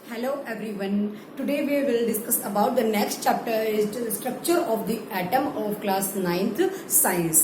Hello everyone. Today we will discuss about the next chapter is the structure of the atom of class 9th science.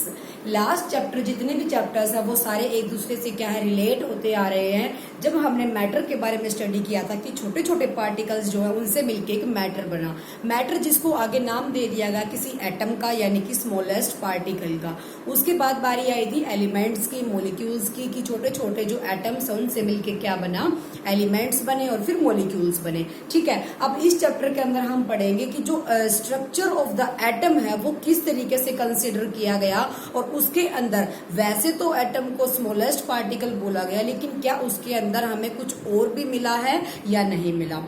Last chapter जितने भी chapters है वो सारे एक दूसरे से क्या है रिलेट होते आ रहे हैं। जब हमने मैटर के बारे में स्टडी किया था कि छोटे छोटे पार्टिकल्स जो है उनसे मिलके एक मैटर बना। मैटर जिसको आगे नाम दे दिया गया किसी एटम का यानी कि स्मॉलेस्ट पार्टिकल का। उसके बाद बारी आई थी एलिमेंट्स की, मॉलिक्यूल्स की कि छोटे छोटे जो एटम्स है उनसे मिलके क्या बना, एलिमेंट्स बने और फिर मॉलिक्यूल्स बने। ठीक है, अब इस चैप्टर के अंदर हम पढ़ेंगे कि जो स्ट्रक्चर ऑफ द एटम है वो किस तरीके से कंसिडर किया गया और उसके अंदर वैसे तो एटम को स्मॉलेस्ट पार्टिकल बोला गया लेकिन क्या उसके अंदर हमें कुछ और भी मिला है या नहीं मिला।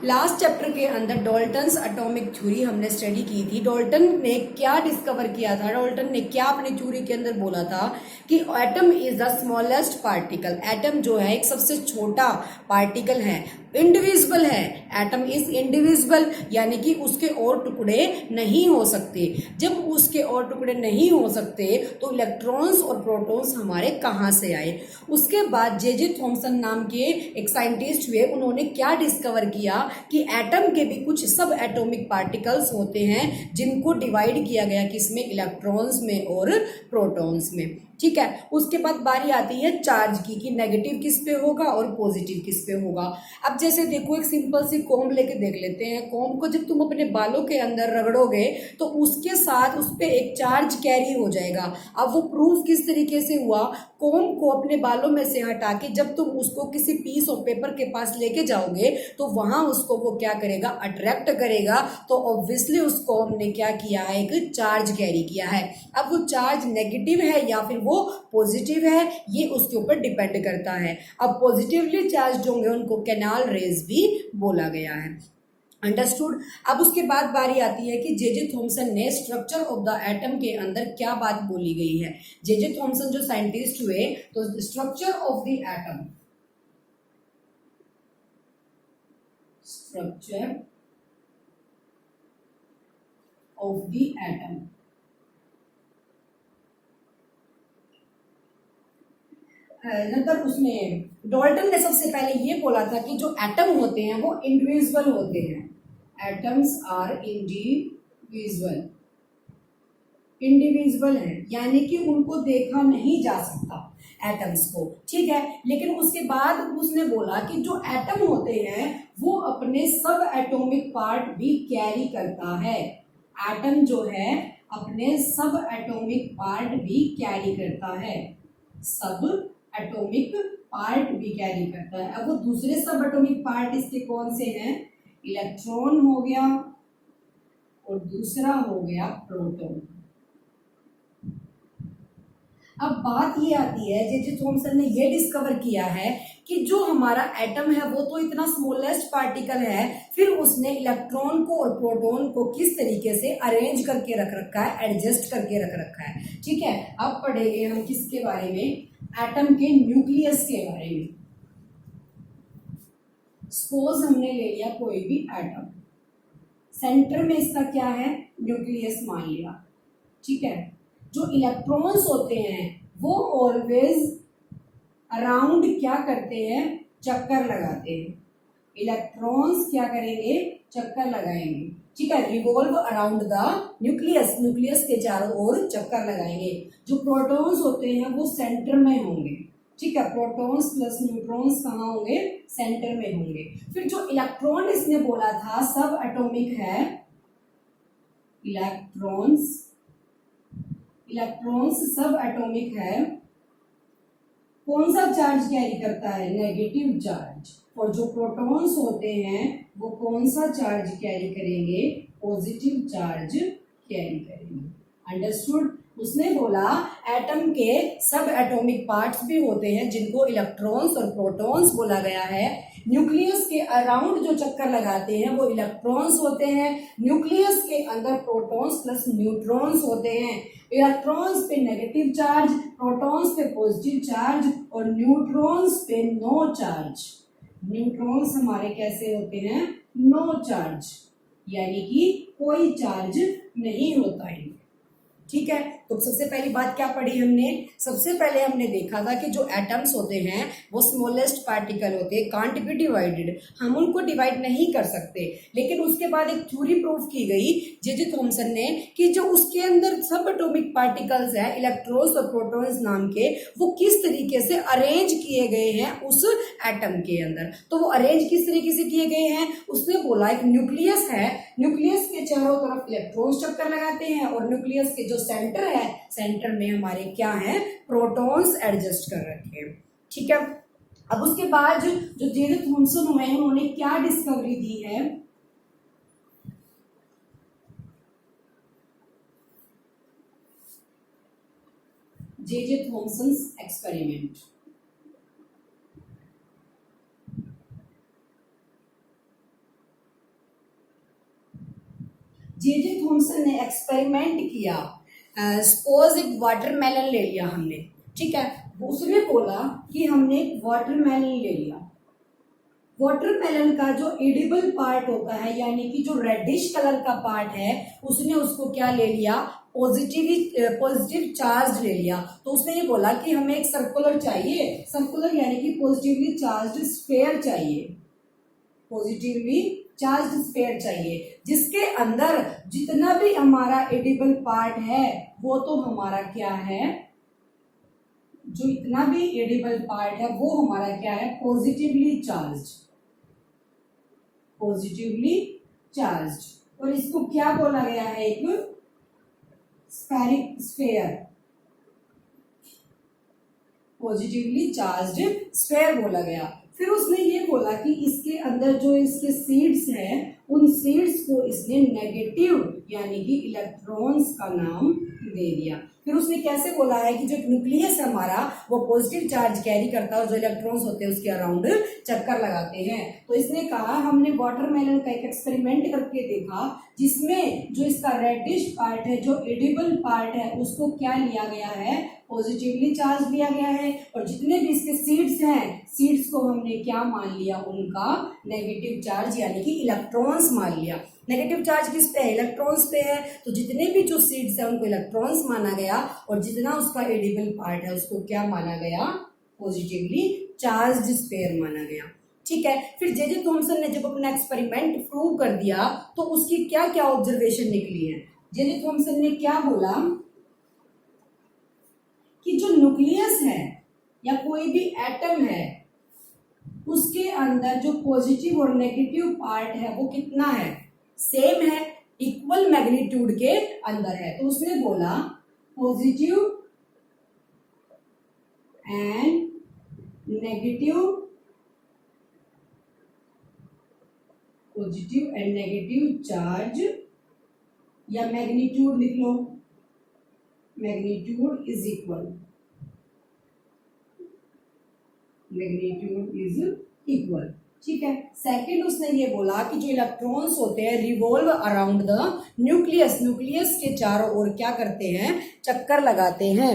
लास्ट चैप्टर के अंदर डाल्टन्स एटॉमिक थ्योरी हमने स्टडी की थी। डाल्टन ने क्या डिस्कवर किया था, डाल्टन ने क्या अपनी थ्योरी के अंदर बोला था कि atom is the smallest particle. Atom जो है एक सबसे छोटा पार्टिकल है, इंडिविजिबल है। एटम इज इंडिविजिबल यानी कि उसके और टुकड़े नहीं हो सकते। जब उसके और टुकड़े नहीं हो सकते तो इलेक्ट्रॉन्स और प्रोटॉन्स हमारे कहाँ से आए। उसके बाद जे थॉमसन नाम के एक साइंटिस्ट हुए, उन्होंने क्या डिस्कवर किया कि एटम के भी कुछ सब एटॉमिक पार्टिकल्स होते हैं जिनको डिवाइड किया गया किसमें, इलेक्ट्रॉन्स में और प्रोटॉन्स में। ठीक है, उसके बाद बारी आती है चार्ज की कि नेगेटिव किस पे होगा और पॉजिटिव किस पे होगा। अब जैसे देखो एक सिंपल सी कॉम्ब लेके देख लेते हैं। कॉम्ब को जब तुम अपने बालों के अंदर रगड़ोगे तो उसके साथ उस पे एक चार्ज कैरी हो जाएगा। अब वो प्रूफ किस तरीके से हुआ, कॉम्ब को अपने बालों में से हटा के जब तुम उसको किसी पीस ऑफ पेपर के पास लेके जाओगे तो वहां उसको वो क्या करेगा, अट्रैक्ट करेगा। तो ऑब्वियसली उस कॉम्ब ने क्या किया है, एक चार्ज कैरी किया है। अब वो चार्ज नेगेटिव है या फिर वो पॉजिटिव है ये उसके ऊपर डिपेंड करता है। अब पॉजिटिवली चार्ज होंगे उनको कैनाल रेज भी बोला गया है। अंडरस्टूड। अब उसके बाद बारी आती है कि जे थॉमसन ने स्ट्रक्चर ऑफ द एटम के अंदर क्या बात बोली गई है। जे थॉमसन जो साइंटिस्ट हुए तो structure of the atom, structure of the atom, मतलब उसमें डाल्टन ने सबसे पहले ये बोला था कि जो एटम होते हैं वो इंडिविजुअल होते हैं। एटम्स आर इंडिविजुअल, इंडिविजुअल है यानी कि उनको देखा नहीं जा सकता एटम्स को। ठीक है, लेकिन उसके बाद उसने बोला कि जो एटम होते हैं वो अपने सब एटॉमिक पार्ट भी कैरी करता है। एटम जो है अपने सब एटॉमिक पार्ट भी कैरी करता है, सब एटॉमिक पार्ट भी कैरी करता है। अब वो दूसरे सब एटॉमिक पार्ट इसके कौन से हैं, इलेक्ट्रॉन हो गया और दूसरा हो गया प्रोटॉन। अब बात ये आती है, जे थॉमसन ने ये डिस्कवर किया है कि जो हमारा एटम है वो तो इतना स्मॉलेस्ट पार्टिकल है, फिर उसने इलेक्ट्रॉन को और प्रोटॉन को किस तरीके से अरेंज करके रख रखा है, एडजस्ट करके रख रखा है। ठीक है, अब पढ़ेंगे हम किसके बारे में, एटम के न्यूक्लियस के बारे में। सपोज हमने ले लिया कोई भी एटम, सेंटर में इसका क्या है, न्यूक्लियस मान लिया। ठीक है, जो इलेक्ट्रॉन्स होते हैं वो ऑलवेज अराउंड क्या करते हैं, चक्कर लगाते हैं। इलेक्ट्रॉन्स क्या करेंगे, चक्कर लगाएंगे। ठीक है, revolve around the nucleus, nucleus के चारों ओर चक्कर लगाएंगे। जो प्रोटॉन्स होते हैं वो सेंटर में होंगे। ठीक है, प्रोटॉन्स प्लस न्यूट्रॉन्स कहाँ होंगे, सेंटर में होंगे। फिर जो इलेक्ट्रॉन इसने बोला था सब एटॉमिक है, इलेक्ट्रॉन्स, इलेक्ट्रॉन्स सब एटॉमिक है। कौन सा चार्ज कैरी करता है, नेगेटिव चार्ज। और जो प्रोटॉन्स होते हैं वो कौन सा चार्ज कैरी करेंगे, पॉजिटिव चार्ज कैरी करेंगे। अंडरस्टूड। उसने बोला एटम के सब एटॉमिक पार्ट्स भी होते हैं जिनको इलेक्ट्रॉन्स और प्रोटॉन्स बोला गया है। न्यूक्लियस के अराउंड जो चक्कर लगाते हैं वो इलेक्ट्रॉन्स होते हैं। न्यूक्लियस के अंदर प्रोटॉन्स प्लस न्यूट्रॉन्स होते हैं। इलेक्ट्रॉन्स पे नेगेटिव चार्ज, प्रोटॉन्स पे पॉजिटिव चार्ज और न्यूट्रॉन्स पे नो चार्ज। न्यूट्रॉन्स हमारे कैसे होते हैं, नो चार्ज, यानी कि कोई चार्ज नहीं होता है। ठीक है, तो सबसे पहली बात क्या पढ़ी हमने, सबसे पहले हमने देखा था कि जो एटम्स होते हैं वो स्मॉलेस्ट पार्टिकल होते हैं, कांट बी डिवाइडेड, हम उनको डिवाइड नहीं कर सकते। लेकिन उसके बाद एक थ्योरी प्रूव की गई जे थॉमसन ने कि जो उसके अंदर सब एटॉमिक पार्टिकल्स हैं इलेक्ट्रॉन्स और प्रोटॉन्स नाम के, वो किस तरीके से अरेंज किए गए हैं उस एटम के अंदर। तो वो अरेंज किस तरीके से किए गए हैं, उसने बोला एक न्यूक्लियस है, न्यूक्लियस के चारों तरफ इलेक्ट्रॉन्स चक्कर लगाते हैं और न्यूक्लियस के जो सेंटर है, सेंटर में हमारे क्या है, प्रोटॉन्स एडजस्ट कर रखे हैं। ठीक है, अब उसके बाद जो जे थॉमसन हुए हैं उन्होंने क्या डिस्कवरी दी है, J Thomson experiment. J Thomson ने एक्सपेरिमेंट किया, सपोज एक वाटरमेलन ले लिया हमने, ठीक है, उसने बोला कि हमने एक वाटरमेलन ले लिया, वाटरमेलन का जो एडिबल पार्ट होता है यानी कि जो रेडिश कलर का पार्ट है, उसने उसको क्या ले लिया, पॉजिटिव चार्ज ले लिया। तो उसने ये बोला कि हमें एक सर्कुलर चाहिए, सर्कुलर यानी कि पॉजिटिवली चार्ज स्फीयर चाहिए, पॉजिटिवली चार्ज स्फीयर चाहिए, जिसके अंदर जितना भी हमारा एडिबल पार्ट है वो तो हमारा क्या है, जो इतना भी एडिबल पार्ट है वो हमारा क्या है, पॉजिटिवली चार्ज, पॉजिटिवली चार्ज। और इसको क्या बोला गया है, एक spheric sphere, positively charge sphere बोला गया। फिर उसने ये बोला कि इसके अंदर जो इसके सीड्स हैं उन सीड्स को इसने नेगेटिव यानी कि इलेक्ट्रॉन्स का नाम दे दिया। फिर उसने कैसे बोला है कि जो न्यूक्लियस है हमारा वो पॉजिटिव चार्ज कैरी करता है और जो इलेक्ट्रॉन्स होते हैं उसके अराउंड चक्कर लगाते हैं। तो इसने कहा हमने वाटरमेलन का एक एक्सपेरिमेंट करके देखा जिसमें जो इसका रेडिश पार्ट है, जो एडिबल पार्ट है, उसको क्या लिया गया है, पॉजिटिवली चार्ज लिया गया है, और जितने भी इसके सीड्स हैं, सीड्स को हमने क्या मान लिया, उनका नेगेटिव चार्ज यानी कि इलेक्ट्रॉन्स मान लिया। नेगेटिव चार्ज किस पे है, इलेक्ट्रॉन्स पे है, तो जितने भी जो सीड्स है उनको इलेक्ट्रॉन्स माना गया और जितना उसका एडिबल पार्ट है उसको क्या माना गया, पॉजिटिवली चार्ज स्फीयर माना गया। ठीक है, फिर जे थॉमसन ने जब अपना एक्सपेरिमेंट प्रूव कर दिया तो उसकी क्या क्या ऑब्जर्वेशन निकली है। जे थॉमसन ने क्या बोला कि जो न्यूक्लियस है या कोई भी एटम है उसके अंदर जो पॉजिटिव और नेगेटिव पार्ट है वो कितना है, सेम है, इक्वल मैग्नीट्यूड के अंदर है। तो उसने बोला positive and negative, positive and negative charge या मैग्नीट्यूड लिख लो, magnitude is equal, magnitude is equal. ठीक है, सेकंड उसने ये बोला कि जो इलेक्ट्रॉन्स होते हैं revolve around the nucleus, nucleus के चारों ओर क्या करते हैं, चक्कर लगाते हैं।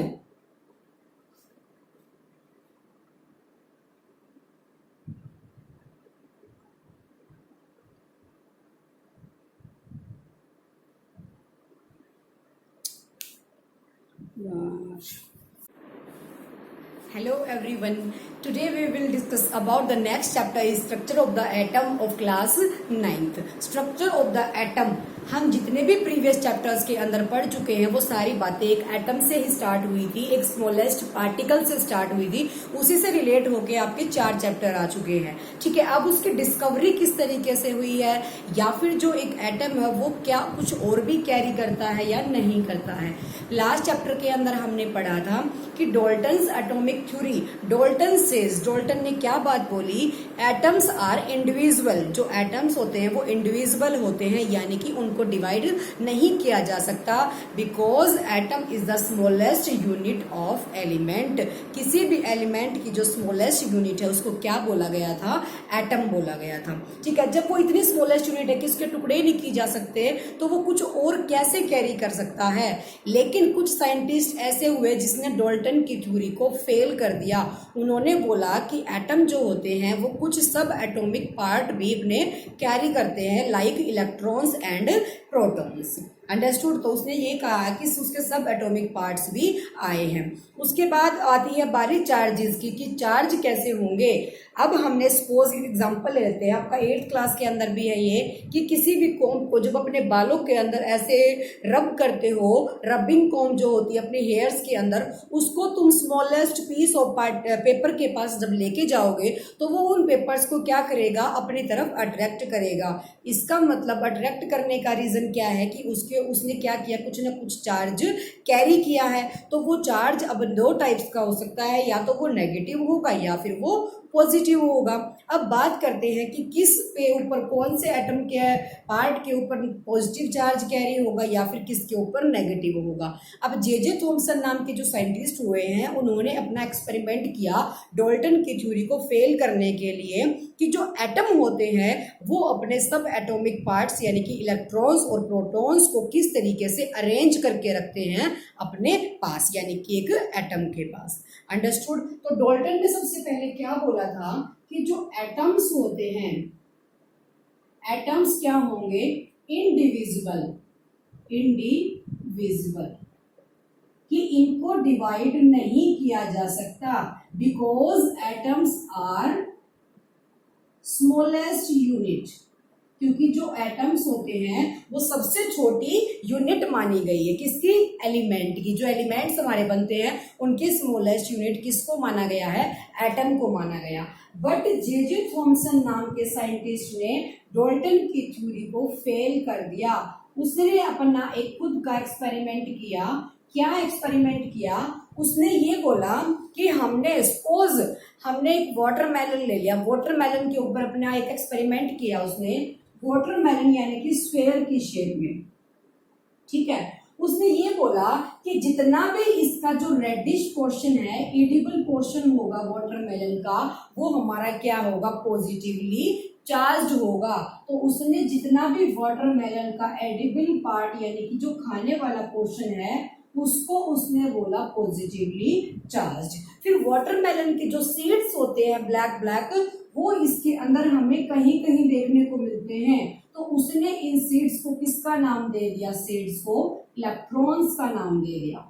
Hello everyone, today we will discuss about the next chapter is structure of the atom of class 9th। structure of the atom, हम जितने भी प्रीवियस चैप्टर्स के अंदर पढ़ चुके हैं वो सारी बातें एक एटम से ही स्टार्ट हुई थी, एक स्मॉलेस्ट पार्टिकल से स्टार्ट हुई थी, उसी से रिलेट होके आपके 4 चैप्टर आ चुके हैं। ठीक है, अब उसकी डिस्कवरी किस तरीके से हुई है या फिर जो एक एटम है वो क्या कुछ और भी कैरी करता है या नहीं करता है। लास्ट चैप्टर के अंदर हमने पढ़ा था कि डॉल्टन्स एटॉमिक थ्योरी, डॉल्टन ने क्या बात बोली, एटम्स आर इंडिविजुअल, जो एटम्स होते हैं वो इंडिविजुअल होते हैं यानी कि उनको डिवाइड नहीं किया जा सकता, because atom is the smallest unit of element. किसी भी एलिमेंट की जो स्मॉलेस्ट यूनिट है उसको क्या बोला गया था, एटम बोला गया था। ठीक है, जब वो इतनी स्मॉलेस्ट यूनिट है कि उसके टुकड़े नहीं की जा सकते तो वो कुछ और कैसे कैरी कर सकता है। लेकिन कुछ साइंटिस्ट ऐसे हुए जिसने डॉल्टन की थ्योरी को फेल कर दिया। उन्होंने बोला कि एटम जो होते हैं वो कुछ सब एटॉमिक पार्ट भी अपने कैरी करते हैं, like electrons and protons. Understood. तो उसने ये कहा कि उसके सब एटॉमिक पार्ट्स भी आए हैं। उसके बाद आती है बारी चार्जेस की, कि चार्ज कैसे होंगे। अब हमने सपोज एक एग्जांपल ले लेते हैं, आपका 8th क्लास के अंदर भी है ये, कि किसी भी कॉम को जब अपने बालों के अंदर ऐसे रब करते हो, रबिंग कॉम जो होती है अपने हेयर्स के अंदर, उसको तुम स्मॉलेस्ट पीस ऑफ पेपर के पास जब लेके जाओगे तो वो उन पेपर्स को क्या करेगा, अपनी तरफ अट्रैक्ट करेगा। इसका मतलब अट्रैक्ट करने का रीजन क्या है कि उसने क्या किया, कुछ ना कुछ चार्ज कैरी किया है। तो वो चार्ज अब दो टाइप्स का हो सकता है, या तो वो नेगेटिव होगा या फिर वो पॉजिटिव होगा। अब बात करते हैं कि किस पे ऊपर, कौन से एटम के पार्ट के ऊपर पॉजिटिव चार्ज कैरी होगा या फिर किसके ऊपर नेगेटिव होगा। अब जे थॉमसन नाम के जो साइंटिस्ट हुए हैं, उन्होंने अपना एक्सपेरिमेंट किया डाल्टन की थ्योरी को फेल करने के लिए, कि जो एटम होते हैं वो अपने सब एटॉमिक पार्ट्स यानी कि इलेक्ट्रॉन्स और प्रोटॉन्स को किस तरीके से अरेंज करके रखते हैं अपने पास, यानी कि एक एटम के पास। अंडरस्टूड। तो डाल्टन ने सबसे पहले क्या बोला था कि जो एटम्स होते हैं, एटम्स क्या होंगे, इनडिविजिबल, इनडिविजिबल, कि इनको डिवाइड नहीं किया जा सकता, because atoms are smallest unit, क्योंकि जो एटम्स होते हैं वो सबसे छोटी यूनिट मानी गई है, किसकी, एलिमेंट की। जो एलिमेंट्स हमारे बनते हैं उनकी स्मॉलेस्ट यूनिट किसको माना गया है, एटम को माना गया। बट जे थॉमसन नाम के साइंटिस्ट ने डाल्टन की थ्योरी को फेल कर दिया। उसने अपना एक खुद का एक्सपेरिमेंट किया। क्या एक्सपेरिमेंट किया, उसने ये बोला कि हमने एक वाटरमेलन ले लिया, वाटरमेलन के ऊपर अपना एक एक्सपेरिमेंट किया उसने, वाटरमेलन यानी कि स्फेयर की शेप में, ठीक है। उसने ये बोला कि जितना भी इसका जो रेडिश पोर्शन है, एडिबल पोर्शन होगा वाटरमेलन का, वो हमारा क्या होगा, पॉजिटिवली चार्ज होगा। तो उसने जितना भी वाटरमेलन का एडिबल पार्ट यानी कि जो खाने वाला पोर्शन है, उसको उसने बोला पॉजिटिवली चार्ज। फिर वाटरमेलन के जो सीड्स होते हैं ब्लैक ब्लैक, वो इसके अंदर हमें कहीं कहीं देखने को मिलते हैं। तो उसने इन सीड्स को किसका नाम दे दिया, सीड्स को इलेक्ट्रॉन्स का नाम दे दिया।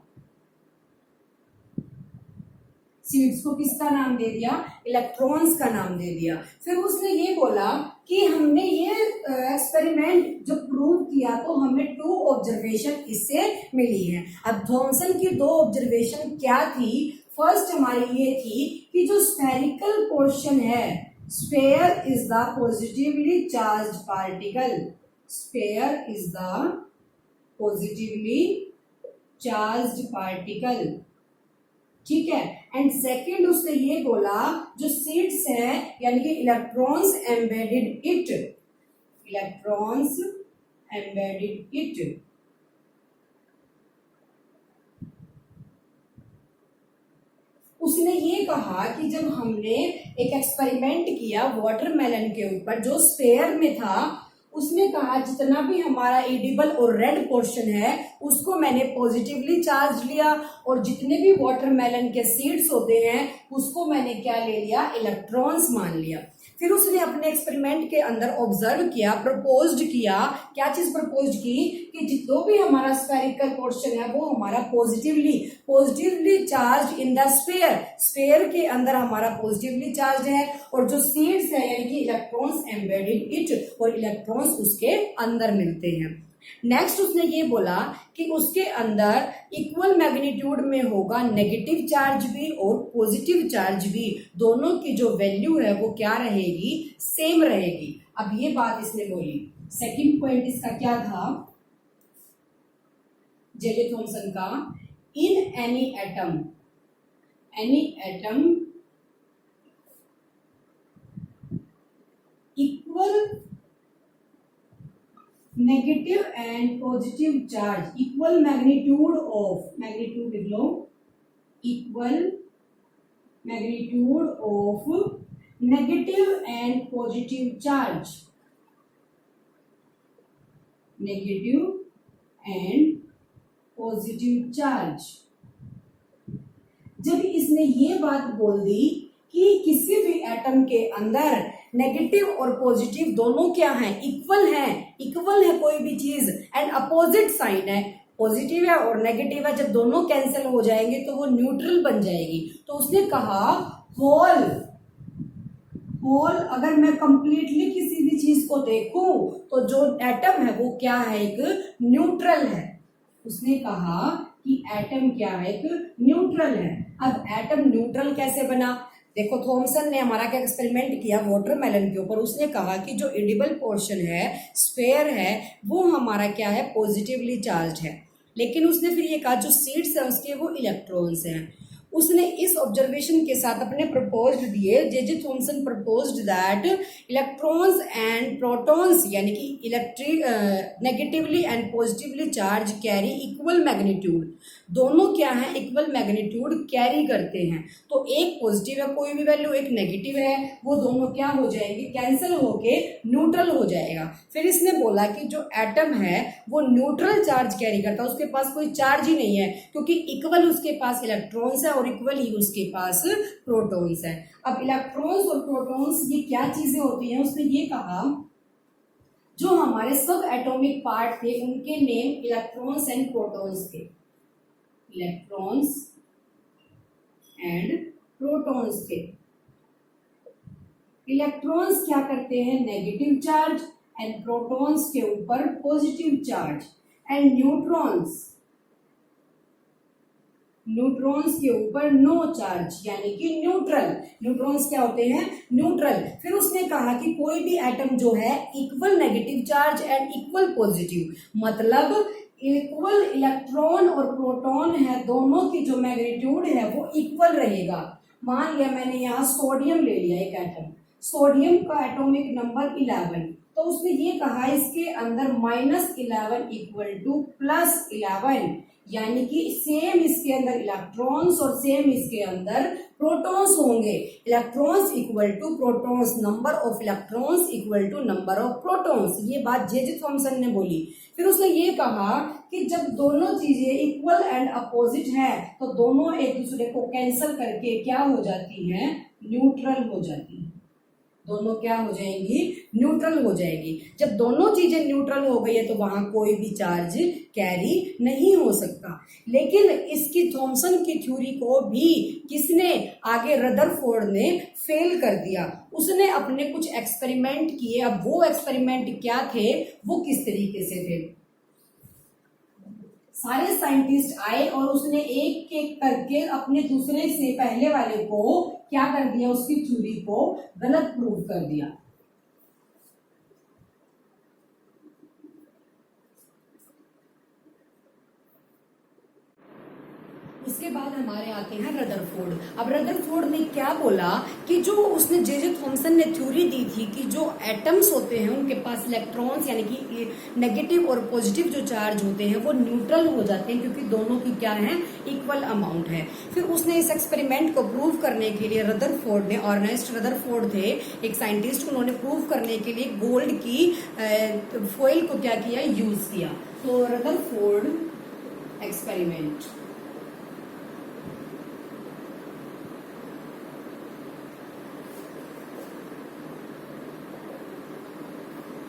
सीड्स को किसका नाम दे दिया, इलेक्ट्रॉन्स का नाम दे दिया। फिर उसने ये बोला कि हमने ये एक्सपेरिमेंट जो प्रूव किया तो हमें 2 ऑब्जर्वेशन इससे मिली है। अब थॉमसन की 2 ऑब्जर्वेशन क्या थी, फर्स्ट हमारी ये थी कि जो स्फेरिकल पोर्शन है, sphere is the positively charge particle, sphere is the positively charge particle, ठीक है। एंड सेकेंड उसने ये बोला जो सीड्स है यानी कि electrons embedded it, electrons embedded it, उसने ये कहा कि जब हमने एक एक्सपेरिमेंट किया वाटरमेलन के ऊपर जो स्फेयर में था, उसने कहा जितना भी हमारा एडिबल और रेड पोर्शन है उसको मैंने पॉजिटिवली चार्ज लिया, और जितने भी वाटरमेलन के सीड्स होते हैं उसको मैंने क्या ले लिया, इलेक्ट्रॉन्स मान लिया। फिर उसने अपने एक्सपेरिमेंट के अंदर ऑब्जर्व किया, प्रपोज्ड किया, क्या चीज प्रपोज की कि जो भी हमारा स्फेरिकल पोर्शन है वो हमारा positively charge in the sphere, sphere के अंदर हमारा पॉजिटिवली चार्ज है, और जो सीड्स है यानी कि इलेक्ट्रॉन्स एम्बेडेड इट, और इलेक्ट्रॉन्स उसके अंदर मिलते हैं। नेक्स्ट उसने ये बोला कि उसके अंदर इक्वल मैग्नीट्यूड में होगा नेगेटिव चार्ज भी और पॉजिटिव चार्ज भी, दोनों की जो वैल्यू है वो क्या रहेगी, सेम रहेगी। अब ये बात इसने बोली। सेकंड पॉइंट इसका क्या था, जे थॉमसन का, in any atom equal negative and positive charge, equal magnitude of, magnitude लिख लो, equal magnitude of negative and positive charge, negative and positive charge। जब इसने ये बात बोल दी कि किसी भी एटम के अंदर नेगेटिव और पॉजिटिव दोनों क्या हैं, इक्वल हैं, इक्वल है कोई भी चीज, एंड अपोजिट साइन है, पॉजिटिव है और नेगेटिव है, जब दोनों कैंसिल हो जाएंगे तो वो न्यूट्रल बन जाएगी। तो उसने कहा होल होल अगर मैं कंप्लीटली किसी भी चीज को देखूं तो जो एटम है वो क्या है, एक न्यूट्रल है। उसने कहा कि एटम क्या है, एक न्यूट्रल है। अब एटम न्यूट्रल कैसे बना, देखो थॉमसन ने हमारा क्या एक्सपेरिमेंट किया वाटरमेलन के ऊपर। उसने कहा कि जो एडिबल पोर्शन है, स्फेयर है, वो हमारा क्या है, पॉजिटिवली चार्ज है, लेकिन उसने फिर ये कहा जो सीड्स है उसके वो इलेक्ट्रॉन्स हैं। उसने इस ऑब्जर्वेशन के साथ अपने प्रपोज्ड दिए, J Thomson proposed that electrons and protons यानी कि electric negatively and positively charge carry equal magnitude, दोनों क्या है, इक्वल मैग्नीट्यूड कैरी करते हैं। तो एक पॉजिटिव है कोई भी वैल्यू, एक नेगेटिव है, वो दोनों क्या हो जाएंगे, कैंसिल होके न्यूट्रल हो जाएगा। फिर इसने बोला कि जो एटम है वो न्यूट्रल चार्ज कैरी करता है, उसके पास कोई चार्ज ही नहीं है, क्योंकि इक्वल उसके पास इलेक्ट्रॉन्स है और इक्वल ही उसके पास प्रोटॉन्स है। अब इलेक्ट्रॉन्स और प्रोटॉन्स ये क्या चीजें होती हैं, उसने ये कहा जो हमारे सब एटॉमिक पार्ट थे उनके नेम इलेक्ट्रॉन्स एंड प्रोटॉन्स थे, इलेक्ट्रॉन्स एंड प्रोटॉन्स थे। इलेक्ट्रॉन्स क्या करते हैं, नेगेटिव चार्ज, एंड प्रोटॉन्स के ऊपर पॉजिटिव चार्ज, एंड न्यूट्रॉन्स के ऊपर नो चार्ज यानी कि न्यूट्रल। न्यूट्रॉन्स क्या होते हैं, न्यूट्रल। फिर उसने कहा कि कोई भी एटम जो है equal negative charge and equal positive, मतलब इक्वल इलेक्ट्रॉन और प्रोटॉन है, दोनों की जो मैग्नीट्यूड है वो इक्वल रहेगा। मान लिया मैंने यहाँ सोडियम ले लिया, एक एटम, सोडियम का एटॉमिक नंबर 11, तो उसने ये कहा इसके अंदर -11 इक्वल टू +11, यानी कि सेम इसके अंदर इलेक्ट्रॉन्स और सेम इसके अंदर प्रोटॉन्स होंगे। Electrons equal to protons, number of electrons equal to number of protons, ये बात जे थॉमसन ने बोली। फिर उसने ये कहा कि जब दोनों चीजें इक्वल एंड अपोजिट है तो दोनों एक दूसरे को कैंसिल करके क्या हो जाती हैं, न्यूट्रल हो जाती है। दोनों क्या हो जाएंगी, न्यूट्रल हो जाएगी। जब दोनों चीजें न्यूट्रल हो गई है तो वहां कोई भी चार्ज कैरी नहीं हो सकता। लेकिन इसकी थॉमसन की थ्योरी को भी किसने आगे, रदरफोर्ड ने फेल कर दिया। उसने अपने कुछ एक्सपेरिमेंट किए। अब वो एक्सपेरिमेंट क्या थे, वो किस तरीके से थे, सारे साइंटिस्ट आए और उसने एक एक करके अपने दूसरे से पहले वाले को क्या कर दिया, उसकी थ्योरी को गलत प्रूव कर दिया। उसके बाद हमारे आते हैं रदरफोर्ड। अब रदरफोर्ड ने क्या बोला कि जो उसने जे थॉमसन ने थ्योरी दी थी कि जो एटम्स होते हैं उनके पास इलेक्ट्रॉन्स यानी कि नेगेटिव और पॉजिटिव जो चार्ज होते हैं वो न्यूट्रल हो जाते हैं, क्योंकि दोनों की क्या है, इक्वल अमाउंट है। फिर उसने इस एक्सपेरिमेंट को प्रूव करने के लिए रदरफोर्ड ने, अर्नेस्ट रदरफोर्ड थे एक साइंटिस्ट, उन्होंने प्रूव करने के लिए गोल्ड की फॉइल को क्या किया, यूज किया। तो रदरफोर्ड एक्सपेरिमेंट,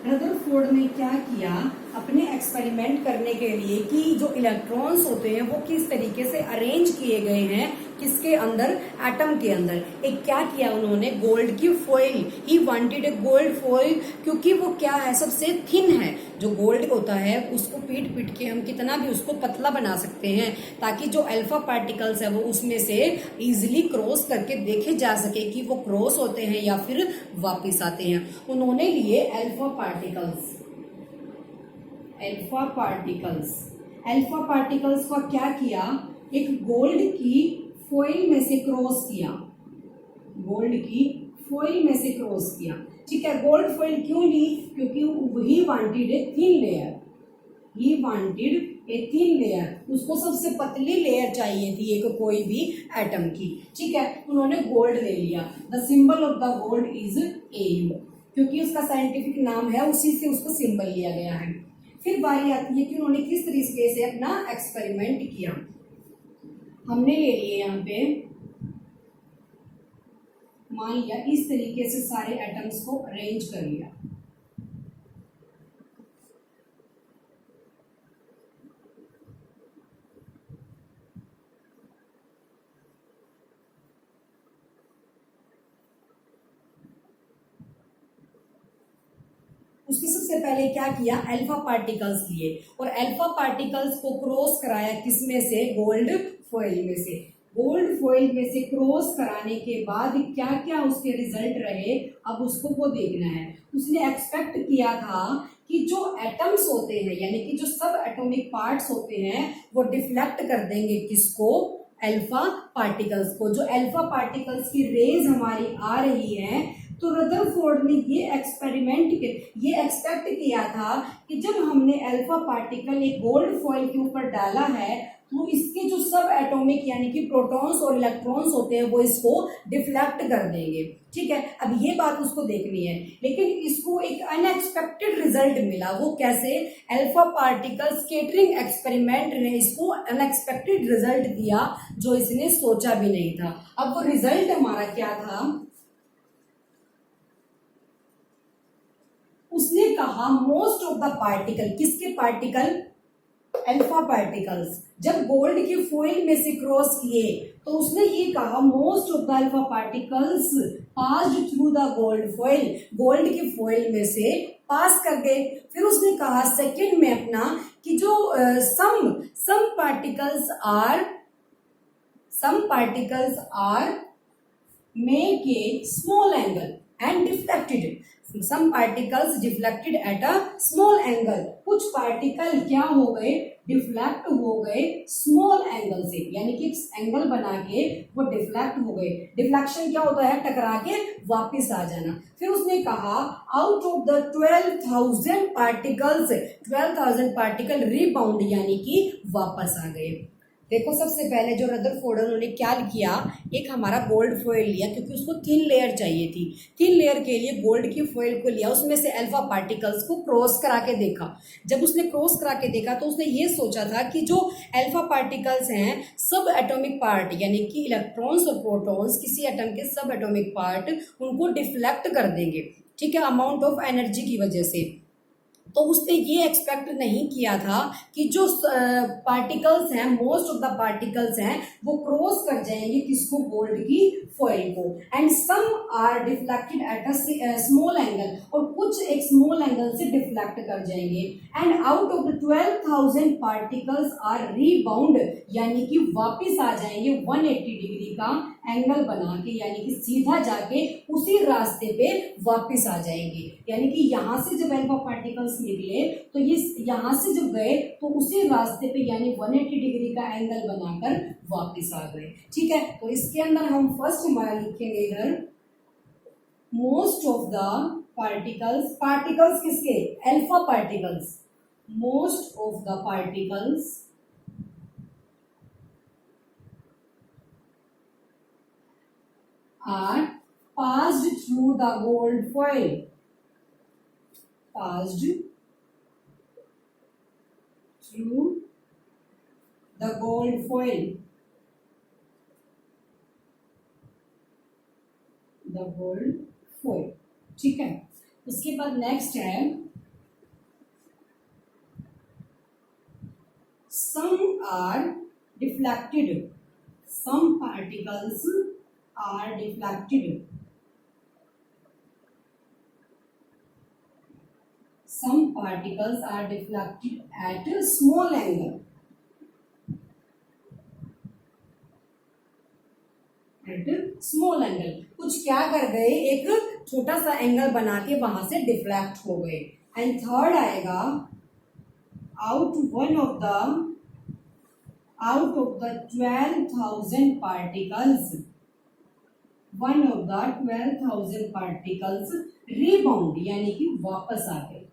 रदरफोर्ड ने क्या किया, अपने एक्सपेरिमेंट करने के लिए कि जो इलेक्ट्रॉन्स होते हैं वो किस तरीके से अरेंज किए गए हैं, किसके अंदर, एटम के अंदर। एक क्या किया उन्होंने, गोल्ड की foil, he wanted A gold foil, क्योंकि वो क्या है, सबसे थिन है। जो गोल्ड होता है उसको पीट पीट के हम कितना भी उसको पतला बना सकते हैं, ताकि जो अल्फा पार्टिकल्स है वो उसमें से इजिली क्रॉस करके देखे जा सके कि वो क्रॉस होते हैं या फिर वापिस आते हैं। उन्होंने लिए alpha particles, alpha particles, alpha particles का क्या किया, एक गोल्ड की फॉइल में से क्रॉस किया, गोल्ड की फॉइल में से क्रॉस किया। ठीक है, गोल्ड फॉइल क्यों ली, क्योंकि he wanted a thin layer, he wanted a thin layer, उसको सबसे पतली लेयर चाहिए थी एक कोई भी एटम की। ठीक है, उन्होंने गोल्ड ले लिया। The symbol of the gold is AU, क्योंकि उसका साइंटिफिक नाम है, उसी से उसको सिंबल लिया गया है। फिर बारी आती है कि उन्होंने किस तरीके से अपना एक्सपेरिमेंट किया। हमने ले लिए यहाँ पे मान लिया इस तरीके से सारे एटम्स को अरेंज कर लिया। उसने सबसे पहले क्या किया, अल्फा पार्टिकल्स लिए और अल्फा पार्टिकल्स को क्रॉस कराया किसमें से, गोल्ड फॉइल में से। गोल्ड फॉइल में से क्रॉस कराने के बाद क्या क्या उसके रिजल्ट रहे, अब उसको वो देखना है। उसने एक्सपेक्ट किया था कि जो एटम्स होते हैं यानी कि जो सब एटॉमिक पार्ट्स होते हैं वो डिफ्लेक्ट कर देंगे किसको, अल्फा पार्टिकल्स को। जो अल्फा पार्टिकल्स की रेज हमारी आ रही है, तो रदरफोर्ड ने ये एक्सपेक्ट किया था कि जब हमने अल्फा पार्टिकल एक गोल्ड फॉइल के ऊपर डाला है तो इसके जो सब एटॉमिक यानी कि प्रोटॉन्स और इलेक्ट्रॉन्स होते हैं वो इसको डिफ्लेक्ट कर देंगे। ठीक है, अब ये बात उसको देखनी है, लेकिन इसको एक अनएक्सपेक्टेड रिजल्ट मिला। वो कैसे, अल्फा पार्टिकल स्कैटरिंग एक्सपेरिमेंट ने इसको अनएक्सपेक्टेड रिजल्ट दिया जो इसने सोचा भी नहीं था। अब वो रिजल्ट हमारा क्या था, उसने कहा मोस्ट ऑफ द पार्टिकल, किसके पार्टिकल, अल्फा पार्टिकल्स जब गोल्ड के फॉइल में से क्रॉस किए तो उसने ये कहा most of the alpha particles passed through the gold foil, gold के फॉइल में से पास कर गए। फिर उसने कहा सेकंड में अपना कि जो some particles are make a small angle and deflected, some particles deflected at a small angle, कुछ पार्टिकल क्या हो गए, डिफ्लेक्ट हो गए स्मॉल एंगल से, यानी कि एंगल बना के वो डिफ्लेक्ट हो गए। डिफ्लेक्शन क्या होता है, टकरा के वापस आ जाना। फिर उसने कहा out of the 12,000 particles 12,000 particle rebound यानी कि वापस आ गए। देखो सबसे पहले जो रदरफोर्ड उन्होंने क्या किया, एक हमारा गोल्ड फॉइल लिया क्योंकि उसको 3 लेयर चाहिए थी। 3 लेयर के लिए गोल्ड की फॉइल को लिया, उसमें से अल्फा पार्टिकल्स को क्रॉस करा के देखा। जब उसने क्रॉस करा के देखा तो उसने ये सोचा था कि जो अल्फा पार्टिकल्स हैं सब एटॉमिक पार्ट यानी कि इलेक्ट्रॉन्स और प्रोटॉन्स किसी एटम के सब एटॉमिक पार्ट उनको डिफ्लेक्ट कर देंगे, ठीक है, अमाउंट ऑफ एनर्जी की वजह से। तो उसने ये एक्सपेक्ट नहीं किया था कि जो पार्टिकल्स हैं, मोस्ट ऑफ द पार्टिकल्स हैं वो क्रॉस कर जाएंगे किसको, गोल्ड की फॉइल को। And some are deflected at a small angle, और कुछ एक स्मॉल एंगल से डिफ्लेक्ट कर जाएंगे। And out of the 12,000 particles are rebound, यानी कि वापिस आ जाएंगे 180 डिग्री का एंगल बना के, यानी कि सीधा जाके उसी रास्ते पे वापिस आ जाएंगे। यानी कि यहाँ से जब अल्फा पार्टिकल्स निकले तो ये यहाँ से जब गए तो उसी रास्ते पे यानी 180 डिग्री का एंगल बनाकर वापिस आ गए। ठीक है, तो इसके अंदर हम फर्स्ट हमारा लिखेंगे इधर most of the particles, particles किसके, alpha particles, most of the particles are passed through the gold foil, passed through the gold foil, the gold foil। ठीक है, उसके बाद नेक्स्ट है some are deflected, some particles are deflected, some particles are deflected at a small angle, at a small angle, कुछ क्या कर गए, एक छोटा सा एंगल बना के वहां से डिफ्लेक्ट हो गए। एंड थर्ड आएगा out of the 12,000 particles, one of the 12,000 particles rebound, यानी कि वापस आ गए,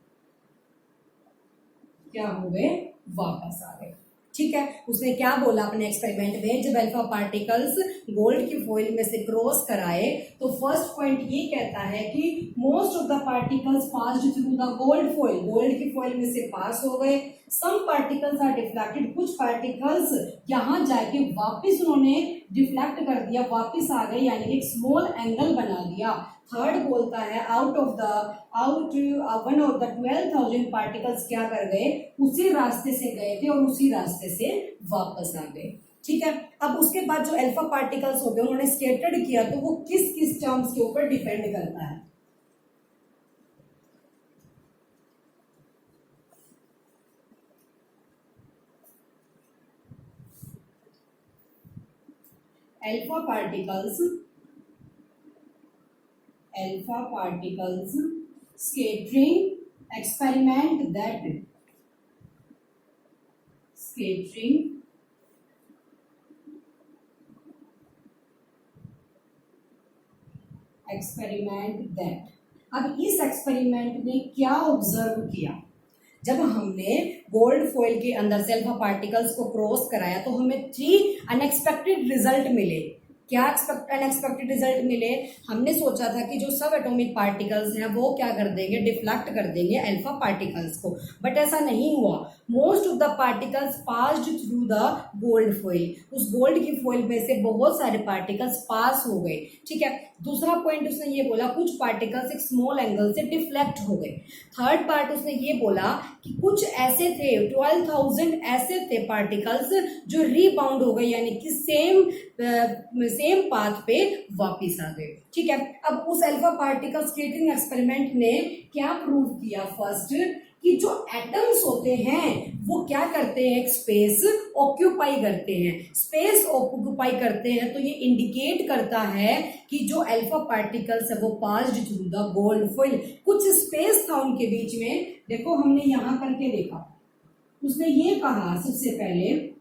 क्या हो गए, वापस आ गए। ठीक है, उसने क्या बोला अपने एक्सपेरिमेंट में, जब अल्फा पार्टिकल्स गोल्ड की फॉइल में से क्रॉस कराए तो फर्स्ट पॉइंट ये कहता है कि most of the particles passed through the gold foil, gold की फॉइल में से पास हो गए। सम पार्टिकल्स आर डिफ्लेक्टेड, कुछ पार्टिकल्स यहाँ जाके वापस उन्होंने डिफ्लेक्ट कर दिया, वापस आ गए, यानी कि एक स्मॉल एंगल बना दिया। थर्ड बोलता है out one of the 12,000 particles क्या कर गए, उसी रास्ते से गए थे और उसी रास्ते से वापस आ गए। ठीक है, अब उसके बाद जो अल्फा पार्टिकल्स हो गए उन्होंने स्कैटर्ड किया, तो वो किस किस टर्म्स के ऊपर डिपेंड करता है। Alpha particles scattering experiment that अब इस एक्सपेरिमेंट ने क्या ऑब्जर्व किया, जब हमने गोल्ड फॉइल के अंदर से अल्फा पार्टिकल्स को क्रॉस कराया तो हमें 3 अनएक्सपेक्टेड रिजल्ट मिले। क्या अनएक्सपेक्टेड रिजल्ट मिले, हमने सोचा था कि जो सब एटॉमिक पार्टिकल्स हैं वो क्या कर देंगे, डिफ्लेक्ट कर देंगे अल्फा पार्टिकल्स को, बट ऐसा नहीं हुआ। Most of the particles passed through the gold foil, उस गोल्ड की फॉइल में से बहुत सारे पार्टिकल्स पास हो गए। ठीक है, दूसरा पॉइंट उसने ये बोला कुछ पार्टिकल्स एक स्मॉल एंगल से डिफ्लेक्ट हो गए। थर्ड पार्ट उसने ये बोला कि कुछ ऐसे थे 12,000 ऐसे थे पार्टिकल्स जो रीबाउंड हो गए, यानी कि सेम पाथ पे वापस आ गए। ठीक है, अब उस अल्फा पार्टिकल स्कैटरिंग एक्सपेरिमेंट ने क्या प्रूव किया, फर्स्ट कि जो एटम्स होते हैं वो क्या करते हैं, एक स्पेस ऑक्यूपाई करते हैं। स्पेस ऑक्यूपाई करते हैं तो ये इंडिकेट करता है कि जो अल्फा पार्टिकल्स है वो passed through the gold foil, कुछ स्पेस था उनके बीच में। देखो हमने यहां करके देखा, उसने ये कहा सबसे पहले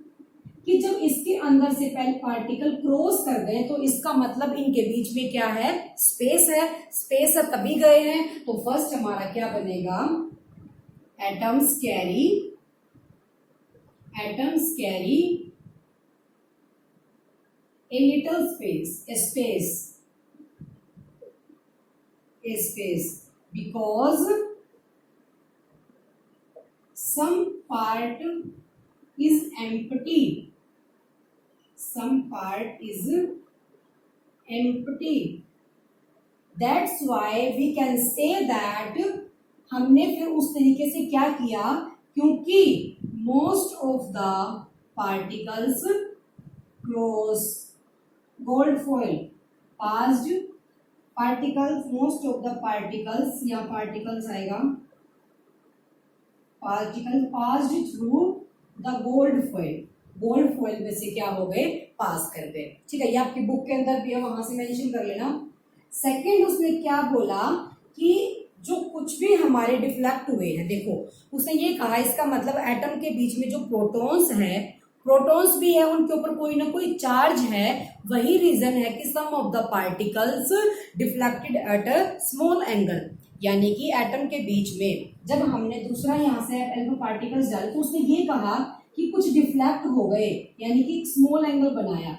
कि जब इसके अंदर से पहले पार्टिकल क्रॉस कर गए तो इसका मतलब इनके बीच में क्या है, स्पेस है। स्पेस है तभी गए हैं, तो फर्स्ट हमारा क्या बनेगा, atoms carry a little space because some part is empty, that's why we can say that हमने फिर उस तरीके से क्या किया, क्योंकि most of the particles cross gold foil passed particles, most of the particles, या पार्टिकल्स आएगा, particle passed through the gold foil में से क्या हो गए, पास कर गए। ठीक है, ये आपकी बुक के अंदर भी है, वहां से मेंशन कर लेना। सेकंड उसने क्या बोला कि जो कुछ भी हमारे डिफ्लेक्ट हुए हैं, देखो उसने ये कहा इसका मतलब एटम के बीच में जो प्रोटॉन्स भी है उनके ऊपर कोई ना कोई चार्ज है, वही रीजन है कि some of the particles deflected at a small angle, यानी कि एटम के बीच में जब हमने दूसरा यहाँ से अल्फा पार्टिकल्स डाले तो उसने ये कहा कि कुछ डिफ्लेक्ट हो गए, यानी कि स्मॉल एंगल बनाया,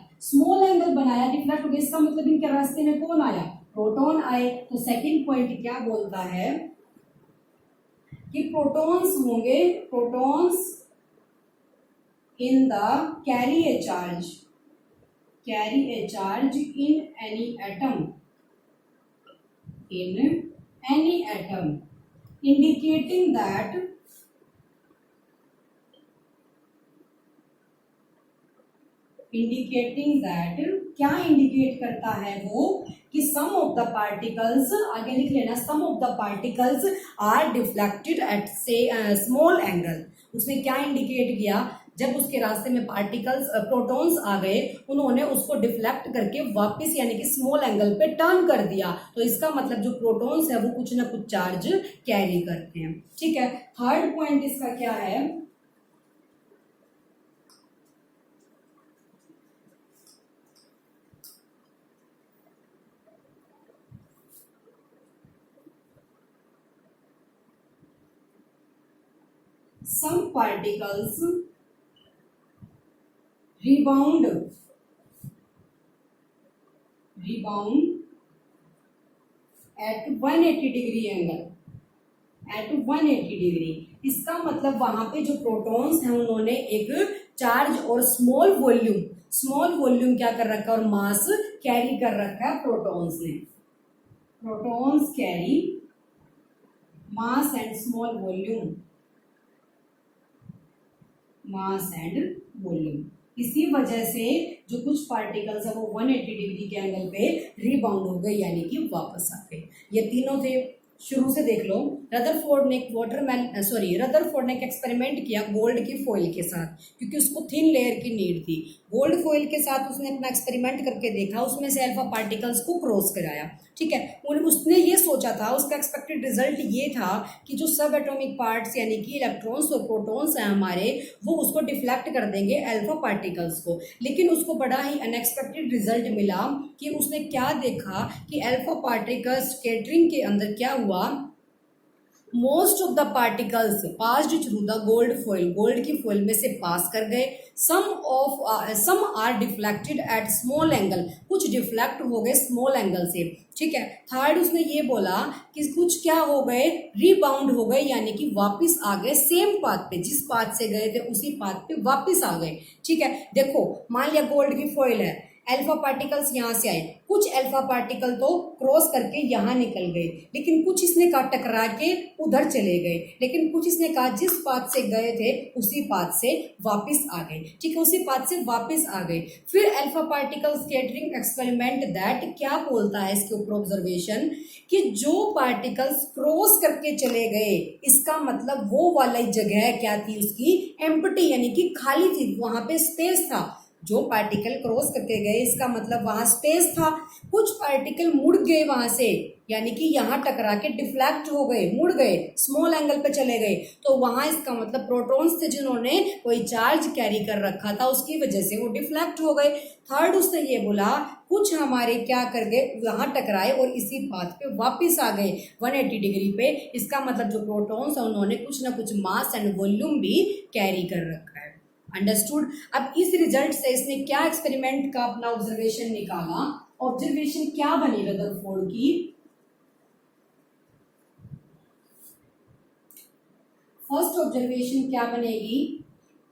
डिफ्लेक्ट हो गए, इसका मतलब इनके रास्ते में कौन आया, प्रोटॉन आए। तो सेकंड पॉइंट क्या बोलता है कि प्रोटॉन्स होंगे, protons in the carry A charge in any atom indicating that क्या इंडिकेट करता है वो कि सम ऑफ द पार्टिकल्स, आगे लिख लेना, some of the particles are deflected at से स्मॉल एंगल। उसने क्या इंडिकेट किया, जब उसके रास्ते में पार्टिकल्स प्रोटॉन्स आ गए उन्होंने उसको डिफ्लेक्ट करके वापस यानी कि स्मॉल एंगल पे टर्न कर दिया, तो इसका मतलब जो प्रोटॉन्स है वो कुछ ना कुछ चार्ज कैरी करते हैं। ठीक है, थर्ड पॉइंट इसका क्या है, some particles rebound at 180 degree angle, at 180 degree. इसका मतलब वहां पे जो प्रोटॉन्स हैं उन्होंने एक चार्ज और स्मॉल वॉल्यूम क्या कर रखा है, और मास कैरी कर रखा है प्रोटॉन्स ने। Protons carry mass and small volume, mass and volume. इसी वजह से जो कुछ पार्टिकल्स है वो 180 डिग्री के एंगल पे रिबाउंड हो गए, यानी कि वापस आ गए। ये तीनों थे, शुरू से देख लो। रदरफोर्ड ने एक एक्सपेरिमेंट किया गोल्ड की फॉइल के साथ, क्योंकि उसको थिन लेयर की नीड थी। गोल्ड फॉइल के साथ उसने अपना एक्सपेरिमेंट करके देखा, उसमें से अल्फा पार्टिकल्स को क्रॉस कराया, ठीक है। उसने ये सोचा था, उसका एक्सपेक्टेड रिजल्ट ये था कि जो सब एटॉमिक पार्ट्स यानी कि इलेक्ट्रॉन्स और प्रोटॉन्स हैं हमारे, वो उसको डिफ्लेक्ट कर देंगे अल्फा पार्टिकल्स को। लेकिन उसको बड़ा ही अनएक्सपेक्टेड रिजल्ट मिला कि उसने क्या देखा कि अल्फा पार्टिकल्स स्कैटरिंग के अंदर क्या हुआ, most of the particles passed through the gold की फॉइल में से पास कर गए। Some are deflected at small angle, कुछ डिफ्लेक्ट हो गए स्मॉल एंगल से, ठीक है। थर्ड उसने ये बोला कि कुछ क्या हो गए, रीबाउंड हो गए, यानी कि वापस आ गए सेम पाथ पे, जिस पाथ से गए थे उसी पाथ पे वापस आ गए, ठीक है। देखो मान लिया गोल्ड की फॉइल है, अल्फा पार्टिकल्स यहाँ से आए, कुछ अल्फा पार्टिकल तो क्रॉस करके यहाँ निकल गए, लेकिन कुछ इसने कहा टकरा के उधर चले गए, लेकिन कुछ इसने कहा जिस पाथ से गए थे उसी पाथ से वापस आ गए, ठीक है, उसी पाथ से वापस आ गए। फिर alpha particle scattering experiment that क्या बोलता है इसके ऊपर ऑब्जर्वेशन, कि जो पार्टिकल्स क्रॉस करके चले गए, इसका मतलब वो वाली जगह क्या थी उसकी, एम्प्टी, यानी कि खाली थी, वहां पे स्पेस था। जो पार्टिकल क्रॉस करके गए इसका मतलब वहां स्पेस था। कुछ पार्टिकल मुड़ गए वहां से, यानी कि यहाँ टकरा के डिफ्लेक्ट हो गए, मुड़ गए, स्मॉल एंगल पे चले गए, तो वहां इसका मतलब प्रोटॉन्स थे जिन्होंने कोई चार्ज कैरी कर रखा था, उसकी वजह से वो डिफ्लेक्ट हो गए। थर्ड उसने ये बोला कुछ हमारे क्या कर गए, वहां टकराए और इसी पाथ पे वापस आ गए 180 डिग्री पे। इसका मतलब जो प्रोटॉन्स है उन्होंने कुछ ना कुछ मास एंड वॉल्यूम भी कैरी कर रखा है। अंडरस्टूड। अब इस रिजल्ट से इसने क्या एक्सपेरिमेंट का अपना ऑब्जर्वेशन निकाला, ऑब्जर्वेशन क्या बनी रदरफोर्ड की, फर्स्ट ऑब्जर्वेशन क्या बनेगी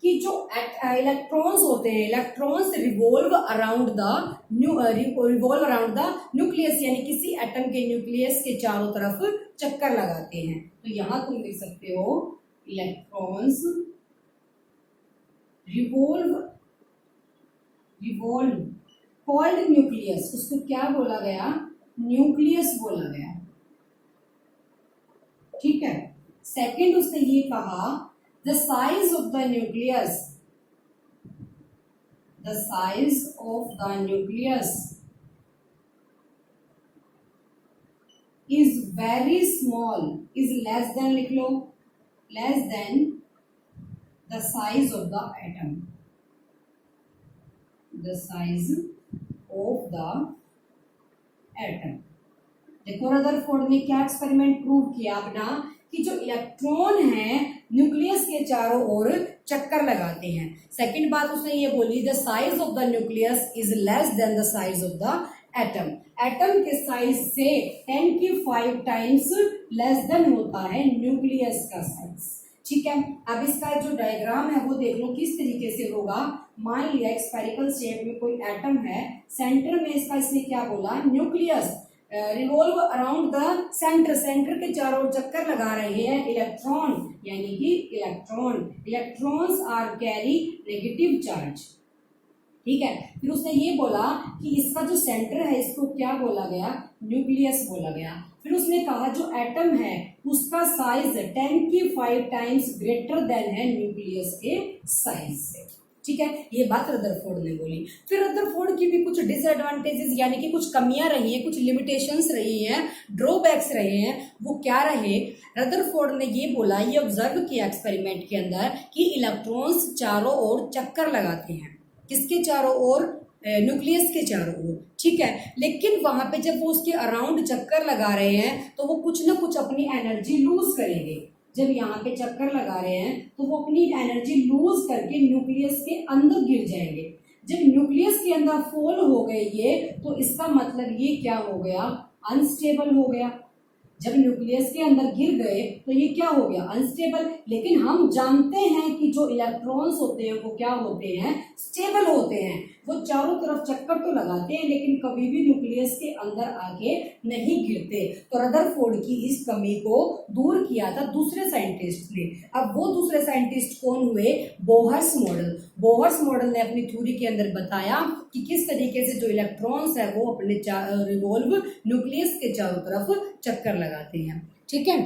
कि जो इलेक्ट्रॉन्स होते हैं, electrons revolve around the nucleus, यानी किसी एटम के न्यूक्लियस के चारों तरफ चक्कर लगाते हैं। तो यहां तुम लिख सकते हो इलेक्ट्रॉन्स रिवॉल्व कॉल्ड न्यूक्लियस, उसको क्या बोला गया, न्यूक्लियस बोला गया, ठीक है। सेकंड उसने ये कहा the size of the nucleus, is very small, is less than, लिख लो, less than the size of the atom, the size of the atom। देखो रदरफोर्ड ने क्या एक्सपेरिमेंट प्रूव किया अपना, कि जो इलेक्ट्रॉन है न्यूक्लियस के चारों ओर चक्कर लगाते हैं। सेकंड बात उसने ये बोली the size of the nucleus is less then the size of the atom, atom के साइज से 10 की 5 टाइम्स लेस देन होता है न्यूक्लियस का साइज, ठीक है। अब इसका जो डायग्राम है वो देख लो किस तरीके से होगा। मान लिया स्फेरिकल शेप में कोई एटम है, सेंटर में इसका इसने क्या बोला, nucleus revolve around the center, center के चारों चक्कर लगा रहे हैं इलेक्ट्रॉन, यानी कि electrons are carry negative charge, ठीक है। फिर उसने ये बोला कि इसका जो सेंटर है इसको क्या बोला गया, न्यूक्लियस बोला गया। फिर उसने कहा जो एटम है उसका साइज 10 की 5 टाइम्स ग्रेटर देन है न्यूक्लियस के साइज से, ठीक है। ये बात रदरफोर्ड ने बोली। फिर रदरफोर्ड की भी कुछ डिसएडवांटेजेस यानी कि कुछ कमियां रही हैं, कुछ लिमिटेशंस रही हैं, ड्रॉबैक्स रहे हैं। वो क्या रहे, रदरफोर्ड ने ये बोला, ये ऑब्जर्व किया एक्सपेरिमेंट के अंदर कि इलेक्ट्रॉन्स चारों ओर चक्कर लगाते हैं, किसके चारों ओर, न्यूक्लियस के चारों ओर, ठीक है। लेकिन वहां पे जब वो उसके अराउंड चक्कर लगा रहे हैं तो वो कुछ ना कुछ अपनी एनर्जी लूज करेंगे। जब यहाँ पे चक्कर लगा रहे हैं तो वो अपनी एनर्जी लूज करके न्यूक्लियस के अंदर गिर जाएंगे। जब न्यूक्लियस के अंदर फॉल हो गए ये, तो इसका मतलब ये क्या हो गया, अनस्टेबल हो गया। जब न्यूक्लियस के अंदर गिर गए तो ये क्या हो गया, अनस्टेबल। लेकिन हम जानते हैं कि जो इलेक्ट्रॉन्स होते हैं वो क्या होते हैं, स्टेबल होते हैं। वो चारों तरफ चक्कर तो लगाते हैं लेकिन कभी भी न्यूक्लियस के अंदर आके नहीं गिरते। तो रदरफोर्ड की इस कमी को दूर किया था दूसरे साइंटिस्ट ने। अब वो दूसरे साइंटिस्ट कौन हुए, बोहर्स मॉडल। बोहर्स मॉडल ने अपनी थ्योरी के अंदर बताया कि किस तरीके से जो इलेक्ट्रॉन्स है वो अपने रिवॉल्व न्यूक्लियस के चारों तरफ चक्कर लगाते हैं। ठीक है,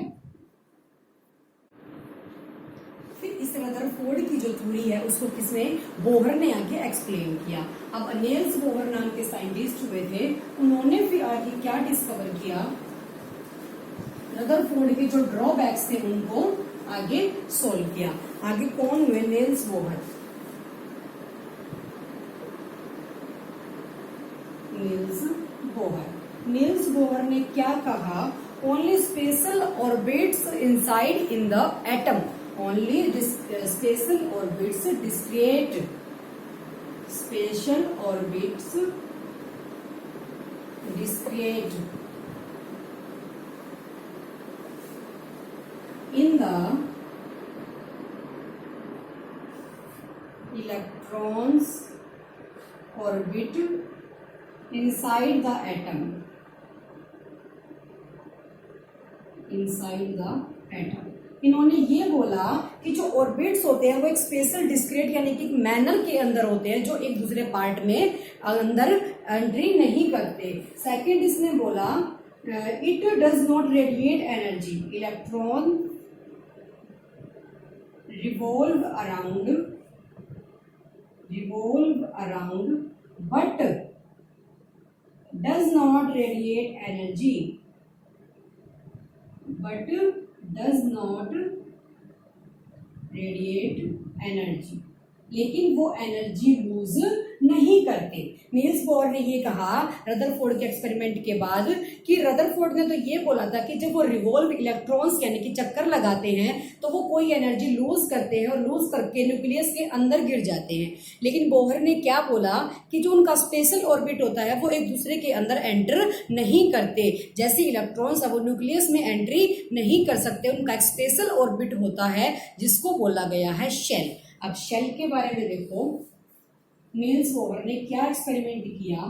फिर इस रदरफोर्ड की जो थ्योरी है उसको किसने, बोहर ने आगे एक्सप्लेन किया। अब निल्स बोहर नाम के साइंटिस्ट हुए थे, उन्होंने फिर आगे क्या डिस्कवर किया, रदरफोर्ड के जो ड्रॉबैक्स थे उनको आगे सोल्व किया। आगे कौन हुए, निल्स बोहर। निल्स बोहर ने क्या कहा, only special orbits inside in the atom, only special orbits discrete, special orbits discrete in the electrons orbit inside the atom, inside the atom। इन्होंने ये बोला कि जो ऑर्बिट्स होते हैं वो एक स्पेशल डिस्क्रीट यानी कि मैनर के अंदर होते हैं जो एक दूसरे पार्ट में अंदर एंट्री नहीं करते। सेकंड इसने बोला it does not radiate energy, electron revolve around but does not radiate energy, but does not radiate energy, लेकिन वो एनर्जी लूज नहीं करते। नील्स बोहर ने ये कहा रदरफोर्ड के एक्सपेरिमेंट के बाद कि रदरफोर्ड ने तो ये बोला था कि जब वो रिवॉल्व इलेक्ट्रॉन्स यानी कि चक्कर लगाते हैं तो वो कोई एनर्जी लूज करते हैं और लूज करके न्यूक्लियस के अंदर गिर जाते हैं। लेकिन बोहर ने क्या बोला कि जो उनका स्पेशल ऑर्बिट होता है वो एक दूसरे के अंदर एंटर नहीं करते। जैसे इलेक्ट्रॉन्स है वो न्यूक्लियस में एंट्री नहीं कर सकते, उनका एक स्पेशल ऑर्बिट होता है जिसको बोला गया है शेल। अब शेल के बारे में देखो, नील्स बोहर ने क्या एक्सपेरिमेंट किया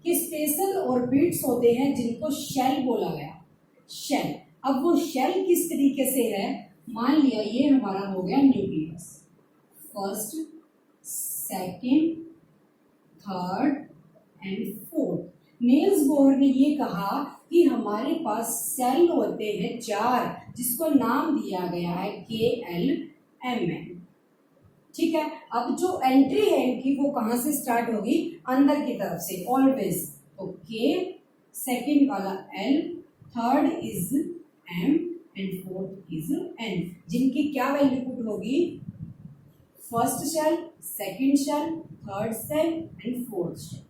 कि स्पेशल ऑर्बिट्स होते हैं जिनको शेल बोला गया, शेल। अब वो शेल किस तरीके से है, मान लिया ये हमारा हो गया nucleus, first, second, third and fourth. Niels Bohr ने ये कहा कि हमारे पास सेल होते हैं 4 जिसको नाम दिया गया है KLMN। ठीक है, अब जो एंट्री है इनकी वो कहां से स्टार्ट होगी, अंदर की तरफ से ऑलवेज। तो K, सेकंड वाला L, third is M and fourth is N, जिनकी क्या वैल्यू पुट होगी, first shell, second shell, third shell and fourth shell.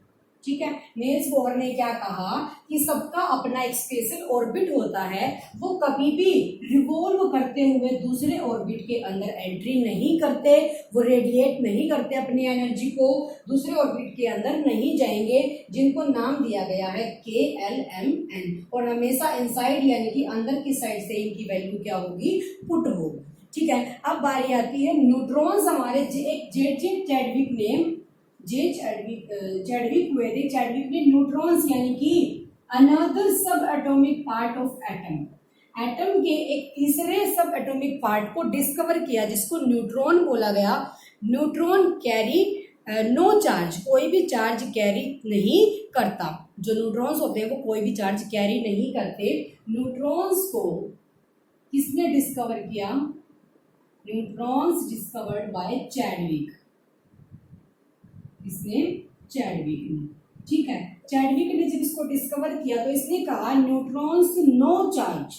ठीक है, नील्स बोहर ने क्या कहा कि सबका अपना एक स्पेशल ऑर्बिट होता है, वो कभी भी रिवॉल्व करते हुए दूसरे ऑर्बिट के अंदर एंट्री नहीं करते, वो रेडिएट नहीं करते अपनी एनर्जी को, दूसरे ऑर्बिट के अंदर नहीं जाएंगे, जिनको नाम दिया गया है KLMN। और हमेशा इनसाइड यानी कि अंदर की साइड से इनकी वैल्यू क्या होगी, पुट होगी। ठीक है, अब बारी आती है न्यूट्रॉन्स। हमारे चैडविक ने चैडविक हुए थे, चैडविक ने न्यूट्रॉन्स यानी कि अनदर सब atomic part of atom, atom के एक तीसरे सब एटॉमिक पार्ट को डिस्कवर किया जिसको न्यूट्रॉन बोला गया। न्यूट्रॉन कैरी नो चार्ज, कोई भी चार्ज कैरी नहीं करता। जो न्यूट्रॉन्स होते हैं वो कोई भी चार्ज कैरी नहीं करते। न्यूट्रॉन्स को किसने डिस्कवर किया, न्यूट्रॉन्स डिस्कवर्ड बाय चैडविक, इसने चैडविक ने। ठीक है, चैडविक ने जब इसको डिस्कवर किया तो इसने कहा न्यूट्रॉन्स नो चार्ज,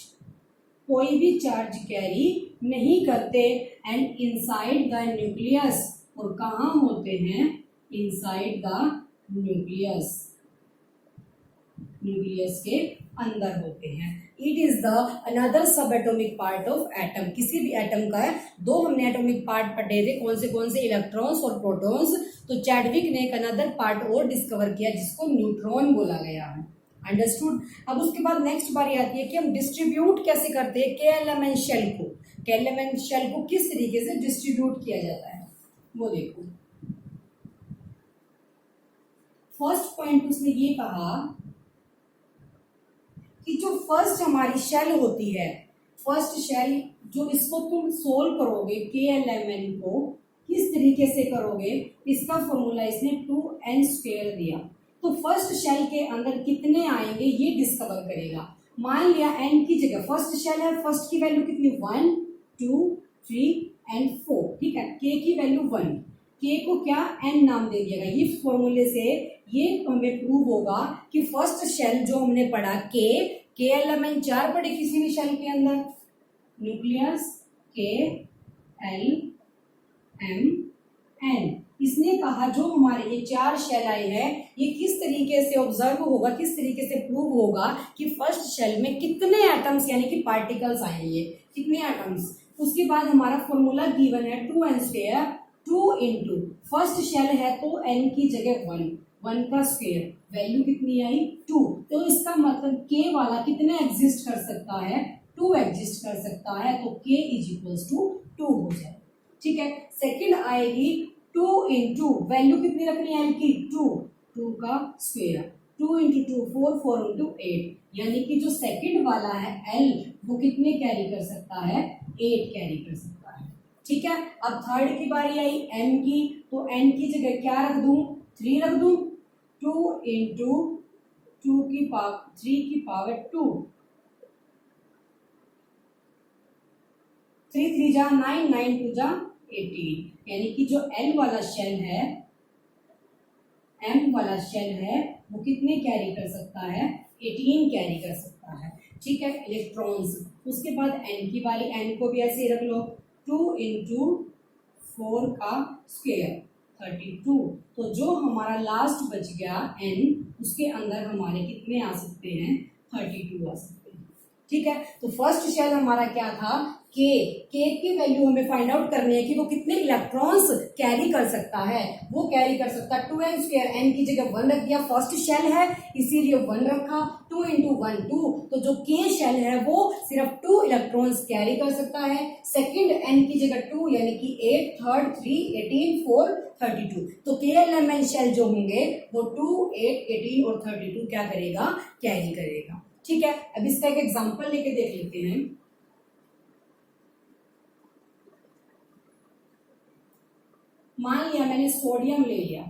कोई भी चार्ज कैरी नहीं करते, एंड इनसाइड द न्यूक्लियस, और कहाँ होते हैं, इनसाइड द न्यूक्लियस, न्यूक्लियस के अंदर होते हैं। इट इज द अनदर सब एटॉमिक पार्ट ऑफ एटम। किसी भी एटम का दो हमने एटॉमिक पार्ट पढ़े थे, कौन से इलेक्ट्रॉन्स और प्रोटॉन्स। तो चैडविक ने एक अनदर पार्ट और डिस्कवर किया जिसको न्यूट्रॉन बोला गया है। अंडरस्टूड। अब उसके बाद नेक्स्ट बारी आती है कि हम डिस्ट्रीब्यूट कैसे करते हैं KLMN शेल को। KLMN शेल को किस तरीके से डिस्ट्रीब्यूट किया जाता है वो देखो। फर्स्ट पॉइंट उसने ये कहा कि जो फर्स्ट हमारी शेल होती है, फर्स्ट शेल जो इसको तुम सोल्व करोगे KLMN को किस तरीके से करोगे, इसका फॉर्मूला इसने 2n² दिया। तो फर्स्ट शेल के अंदर कितने आएंगे ये डिस्कवर करेगा। मान लिया n की जगह फर्स्ट शेल है, फर्स्ट की वैल्यू कितनी 1 2 3 एंड 4, ठीक है। k की वैल्यू 1, k को क्या n नाम दे दिया गया। इस फॉर्मूले से ये हमें प्रूव होगा कि फर्स्ट शेल जो हमने पढ़ा KLMN 4 पढ़े किसी भी शेल के अंदर, न्यूक्लियस KLMN। इसने कहा जो हमारे ये 4 शेल आए हैं ये किस तरीके से ऑब्जर्व होगा, किस तरीके से प्रूव होगा कि फर्स्ट शेल में कितने एटम्स यानी कि पार्टिकल्स आएंगे, कितने एटम्स। उसके बाद हमारा फॉर्मूला गिवन है 2n², 2 इंटू फर्स्ट शेल है तो n की जगह 1 का स्क्वायर, वैल्यू कितनी आई 2। तो इसका मतलब k वाला कितने एग्जिस्ट कर सकता है, 2 एग्जिस्ट कर सकता है। तो k = 2 हो जाए, ठीक है। सेकंड आएगी 2 इंटू वैल्यू कितनी रखनी है की 2 का स्क्वायर, 2 इंटू 2 4 4 इंटू 8, यानी कि जो सेकंड वाला है L वो कितने कैरी कर सकता है 8 कैरी कर सकता है, ठीक है। अब थर्ड की बारी आई M की, तो n की जगह क्या रख दूं 3 रख दूं, 2 इंटू 3 की पावर 2, 3 3 जा 9 9 2 जा 18, यानी कि जो L वाला शेल है, M वाला शेल है वो कितने कैरी कर सकता है 18 कैरी कर सकता है, ठीक है, इलेक्ट्रॉन्स। उसके बाद N की बारी, N को भी ऐसे ही रख लो, 2 इंटू 4 का स्क्वायर 32। तो जो हमारा लास्ट बच गया N, उसके अंदर हमारे कितने आ सकते हैं 32 आ सकते हैं, ठीक है। तो फर्स्ट शेल हमारा क्या था K की वैल्यू हमें फाइंड आउट करनी है कि वो कितने इलेक्ट्रॉन्स कैरी कर सकता है। वो कैरी कर सकता है 2n², n की जगह 1 रख दिया, फर्स्ट शेल है इसीलिए 1 रखा, 2 इंटू 1 2। तो जो K शेल है वो सिर्फ 2 इलेक्ट्रॉन्स कैरी कर सकता है। सेकंड n की जगह 2 यानी कि 8, थर्ड 3 18 4 32। तो KLMN शेल जो होंगे वो 2 8 18 और 32 क्या करेगा कैरी करेगा, ठीक है। अब इसका एक एग्जांपल लेके देख लेते हैं। मान लिया मैंने सोडियम ले लिया,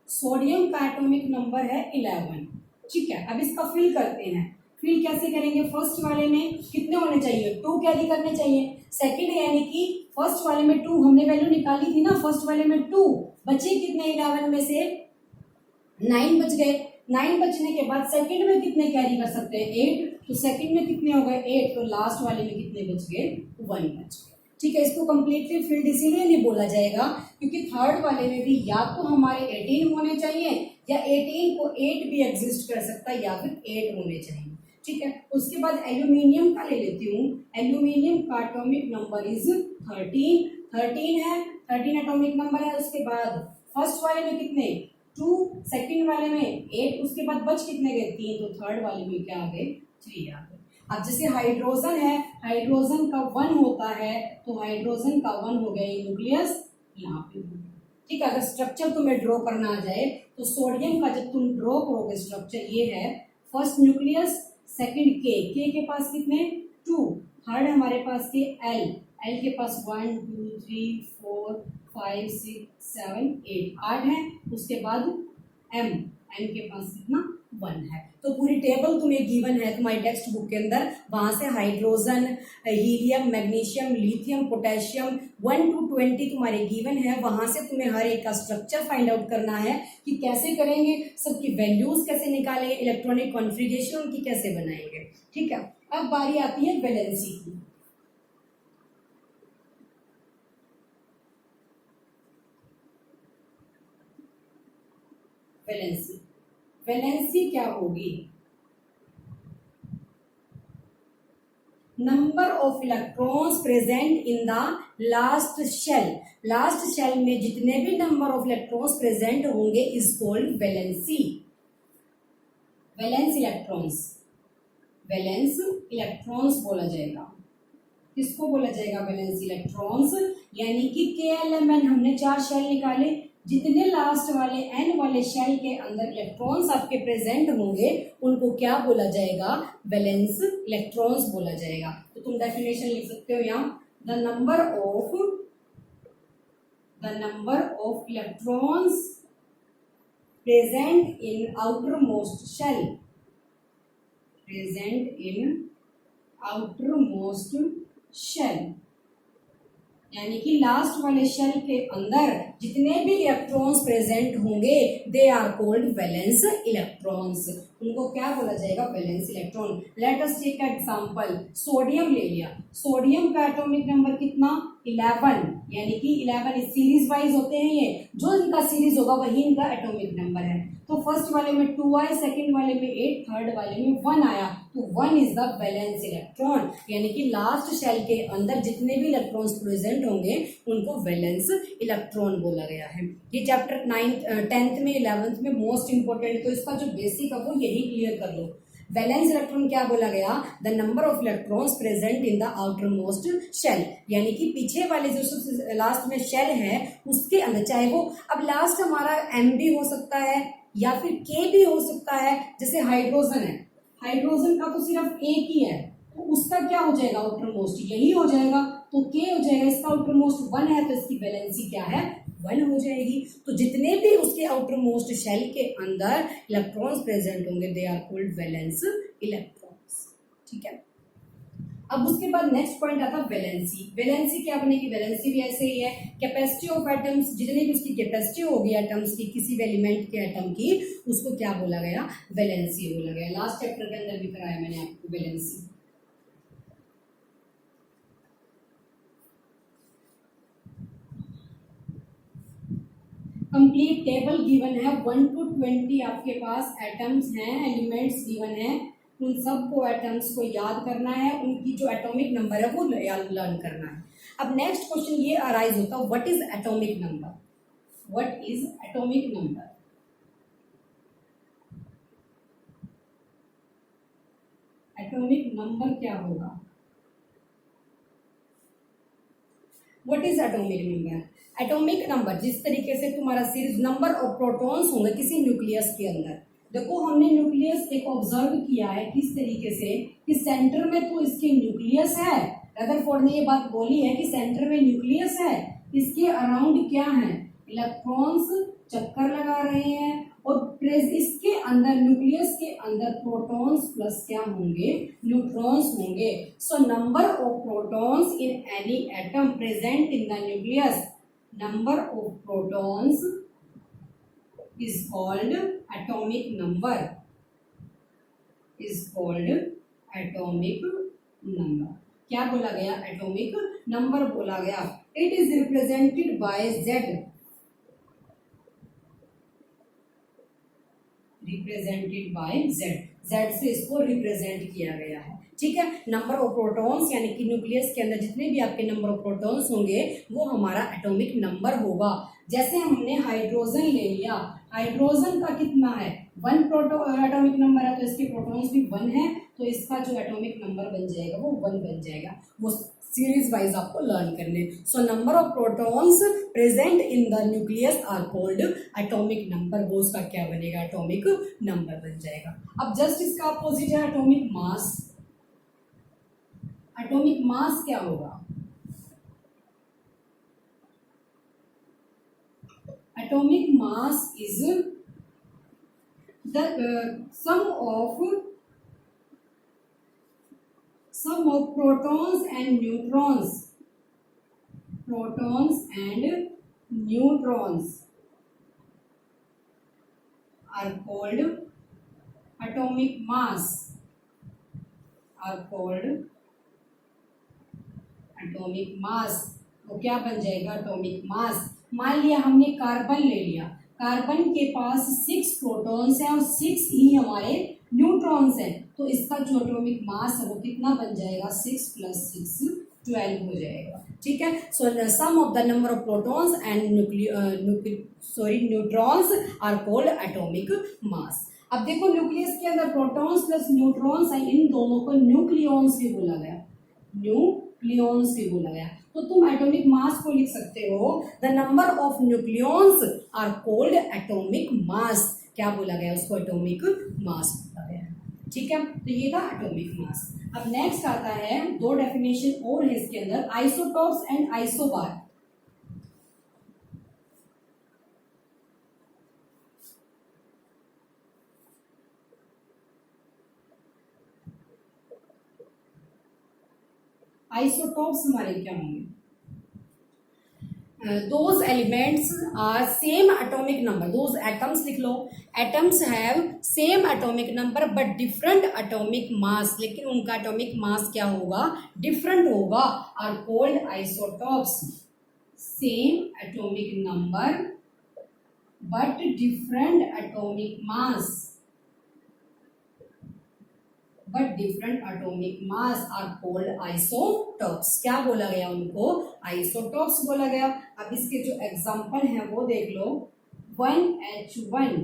सोडियम का एटॉमिक नंबर है 11, ठीक है। अब इसका फिल करते हैं। फिल कैसे करेंगे, फर्स्ट वाले में कितने होने चाहिए 2 कैरी करने चाहिए, सेकंड यानी कि फर्स्ट वाले में 2 हमने वैल्यू निकाली थी ना, फर्स्ट वाले में 2 बचे कितने 11 में से 9 बच गए, 9 बचने के बाद सेकंड में कितने कैरी कर सकते हैं 8, तो सेकंड में कितने हो गए 8, तो लास्ट वाले में कितने बच गए 1 बच गए, ठीक है। इसको कंप्लीटली फिल्ड इसीलिए नहीं बोला जाएगा क्योंकि थर्ड वाले में भी या तो हमारे 18 होने चाहिए या 18 को 8 भी एग्जिस्ट कर सकता है या फिर 8 होने चाहिए, ठीक है। उसके बाद एल्यूमिनियम का ले लेती हूँ। एल्यूमिनियम का एटॉमिक नंबर इज 13 है, 13 एटॉमिक नंबर है। उसके बाद फर्स्ट वाले में कितने 2, सेकंड वाले में 8, उसके बाद बच कितने गए 3, तो थर्ड वाले में क्या आ गए 3 आ गए। अब जैसे हाइड्रोजन है, हाइड्रोजन का 1 होता है तो हाइड्रोजन का 1 हो गया न्यूक्लियस यहाँ पे, ठीक है। अगर स्ट्रक्चर तुम्हें ड्रॉ करना आ जाए तो सोडियम का जब तुम ड्रॉ करोगे स्ट्रक्चर ये है, फर्स्ट न्यूक्लियस, सेकंड के के पास कितने 2, थर्ड हमारे पास के एल के पास 1 2 3 4 5 6 7 8 है। उसके बाद एम के पास कितना 1 है। तो पूरी टेबल तुम्हें गिवन है तुम्हारी टेक्स्ट बुक के अंदर, वहां से hydrogen, helium, magnesium, lithium, potassium 1 to 20 तुम्हारे गिवन है। वहां से तुम्हें हर एक का स्ट्रक्चर फाइंड आउट करना है कि कैसे करेंगे, सबकी वैल्यूज कैसे निकालेंगे, इलेक्ट्रॉनिक कॉन्फ़िगरेशन उनकी कैसे बनाएंगे, ठीक है। अब बारी आती है वैलेंसी की। वैलेंसी क्या होगी, number of electrons present in the last shell. Last shell में जितने भी नंबर ऑफ इलेक्ट्रॉन्स प्रेजेंट होंगे is called valency. Valence electrons, valence electrons बोला जाएगा। किसको बोला जाएगा? Valence electrons. यानी कि KLMN हमने 4 शेल निकाले, जितने लास्ट वाले n वाले शेल के अंदर इलेक्ट्रॉन्स आपके प्रेजेंट होंगे उनको क्या बोला जाएगा? वैलेंस इलेक्ट्रॉन्स बोला जाएगा। तो तुम डेफिनेशन लिख सकते हो यहाँ, the number of electrons present in outermost shell, present in outermost shell, यानी कि लास्ट वाले शेल के अंदर जितने भी इलेक्ट्रॉन्स प्रेजेंट होंगे they are called valence electrons. उनको क्या बोला जाएगा? Valence electron. Let us take example, sodium ले लिया। सोडियम का एटॉमिक नंबर कितना? 11, यानी कि 11 इस सीरीज वाइज होते हैं ये, जो इनका सीरीज होगा वही इनका एटॉमिक नंबर है। तो फर्स्ट वाले में 2 आए, सेकंड वाले में 8, थर्ड वाले में 1 आया, तो 1 इज द वैलेंस इलेक्ट्रॉन। यानी कि लास्ट शेल के अंदर जितने भी इलेक्ट्रॉन्स प्रेजेंट होंगे उनको वैलेंस इलेक्ट्रॉन बोला गया है। ये चैप्टर 10th में 11th में मोस्ट इंपोर्टेंट, तो इसका जो बेसिक है वो यही क्लियर कर लो। वैलेंस इलेक्ट्रॉन क्या बोला गया? The number of electrons present in the outer most shell, यानी कि पीछे वाले जो सबसे लास्ट में शेल है उसके अंदर, चाहे वो अब लास्ट हमारा M भी हो सकता है या फिर K भी हो सकता है। जैसे हाइड्रोजन है, हाइड्रोजन का तो सिर्फ एक ही है, तो उसका क्या हो जाएगा? आउटर मोस्ट यही हो जाएगा, तो K हो जाएगा। इसका आउटर मोस्ट 1 है तो इसकी वैलेंसी क्या है? 1 हो जाएगी। तो जितने भी उसके आउटर मोस्ट शेल के अंदर इलेक्ट्रॉन्स प्रेजेंट होंगे they are called valence electrons. ठीक है। अब उसके बाद नेक्स्ट पॉइंट आता है वैलेंसी। वैलेंसी क्या बनेगी? वैलेंसी भी ऐसे ही है, कैपेसिटी ऑफ एटम्स, जितनी भी उसकी कैपेसिटी होगी एटम्स की, किसी भी एलिमेंट के एटम की, उसको क्या बोला गया? वैलेंसी बोला गया। लास्ट चैप्टर के अंदर भी कराया मैंने आपको वैलेंसी। कंप्लीट टेबल गिवन है, 1 to 20 आपके पास एटम्स हैं, एलिमेंट्स गिवन है, उन सबको एटम्स को याद करना है, उनकी जो एटॉमिक नंबर है वो लर्न करना है। अब नेक्स्ट क्वेश्चन ये अराइज होता है, what is atomic number? What is atomic number? Atomic number क्या होगा? What is atomic number? Atomic number जिस तरीके से तुम्हारा सीरीज नंबर ऑफ प्रोटॉन्स होंगे किसी न्यूक्लियस के अंदर। देखो हमने न्यूक्लियस एक ऑब्जर्व किया है किस तरीके से कि सेंटर में तो इसके न्यूक्लियस है, रदरफोर्ड ने ये बात बोली है कि सेंटर में न्यूक्लियस है, इसके अराउंड क्या है? इलेक्ट्रॉन्स चक्कर लगा रहे हैं, और इसके अंदर न्यूक्लियस के अंदर प्रोटॉन्स प्लस क्या होंगे? न्यूट्रॉन्स होंगे। सो number of protons in any atom present in the nucleus, number of protons is called atomic number, is called atomic number। क्या बोला गया? एटॉमिक नंबर बोला गया। It is represented by Z, represented by Z, Z से इसको represent किया गया है। ठीक है। नंबर ऑफ प्रोटॉन्स यानी कि न्यूक्लियस के अंदर जितने भी आपके नंबर ऑफ प्रोटॉन्स होंगे वो हमारा एटॉमिक नंबर होगा। जैसे हमने हाइड्रोजन ले लिया, हाइड्रोजन का कितना है? 1 एटॉमिक नंबर है, तो इसके प्रोटॉन्स भी 1 है, तो इसका जो एटॉमिक नंबर बन जाएगा वो 1 बन जाएगा। वो सीरीज वाइज आपको लर्न करने। So number of protons present in the nucleus are called atomic number, वो उसका क्या बनेगा? एटॉमिक नंबर बन जाएगा। अब जस्ट इसका अपोजिट है एटॉमिक मास। एटॉमिक मास क्या होगा? Atomic mass is the sum of protons and neutrons. Protons and neutrons are called atomic mass. Are called atomic mass। तो क्या बन जाएगा? Atomic mass. मान लिया हमने कार्बन ले लिया, कार्बन के पास 6 प्रोटॉन्स हैं और 6 ही हमारे न्यूट्रॉन्स हैं, तो इसका जो एटॉमिक मास है वो कितना बन जाएगा, 6 + 6 12 हो जाएगा। ठीक है, so sum of the number of protons and neutrons are called atomic mass. अब देखो न्यूक्लियस के अंदर प्रोटॉन्स प्लस न्यूट्रॉन्स है, इन दोनों को न्यूक्लियॉन्स भी बोला गया, न्यूक्लियॉन्स भी बोला गया। तो तुम एटॉमिक मास को लिख सकते हो, the number of nucleons are called atomic mass. क्या बोला गया उसको, एटॉमिक मास बोला गया। ठीक है, तो ये था एटॉमिक मास। अब नेक्स्ट आता है, दो डेफिनेशन और है इसके अंदर, आइसोटॉप्स एंड आइसोबार। आइसोटॉप्स हमारे क्या होंगे, those elements are same atomic number, those atoms लिख लो, atoms have same atomic number but different atomic mass, लेकिन उनका atomic mass क्या होगा, different होगा, are called isotopes। same atomic number but different atomic mass, but different atomic mass are called isotopes. क्या बोला गया उनको, आइसोटॉप्स बोला गया। अब इसके जो एग्जांपल हैं वो देख लो, 1H1,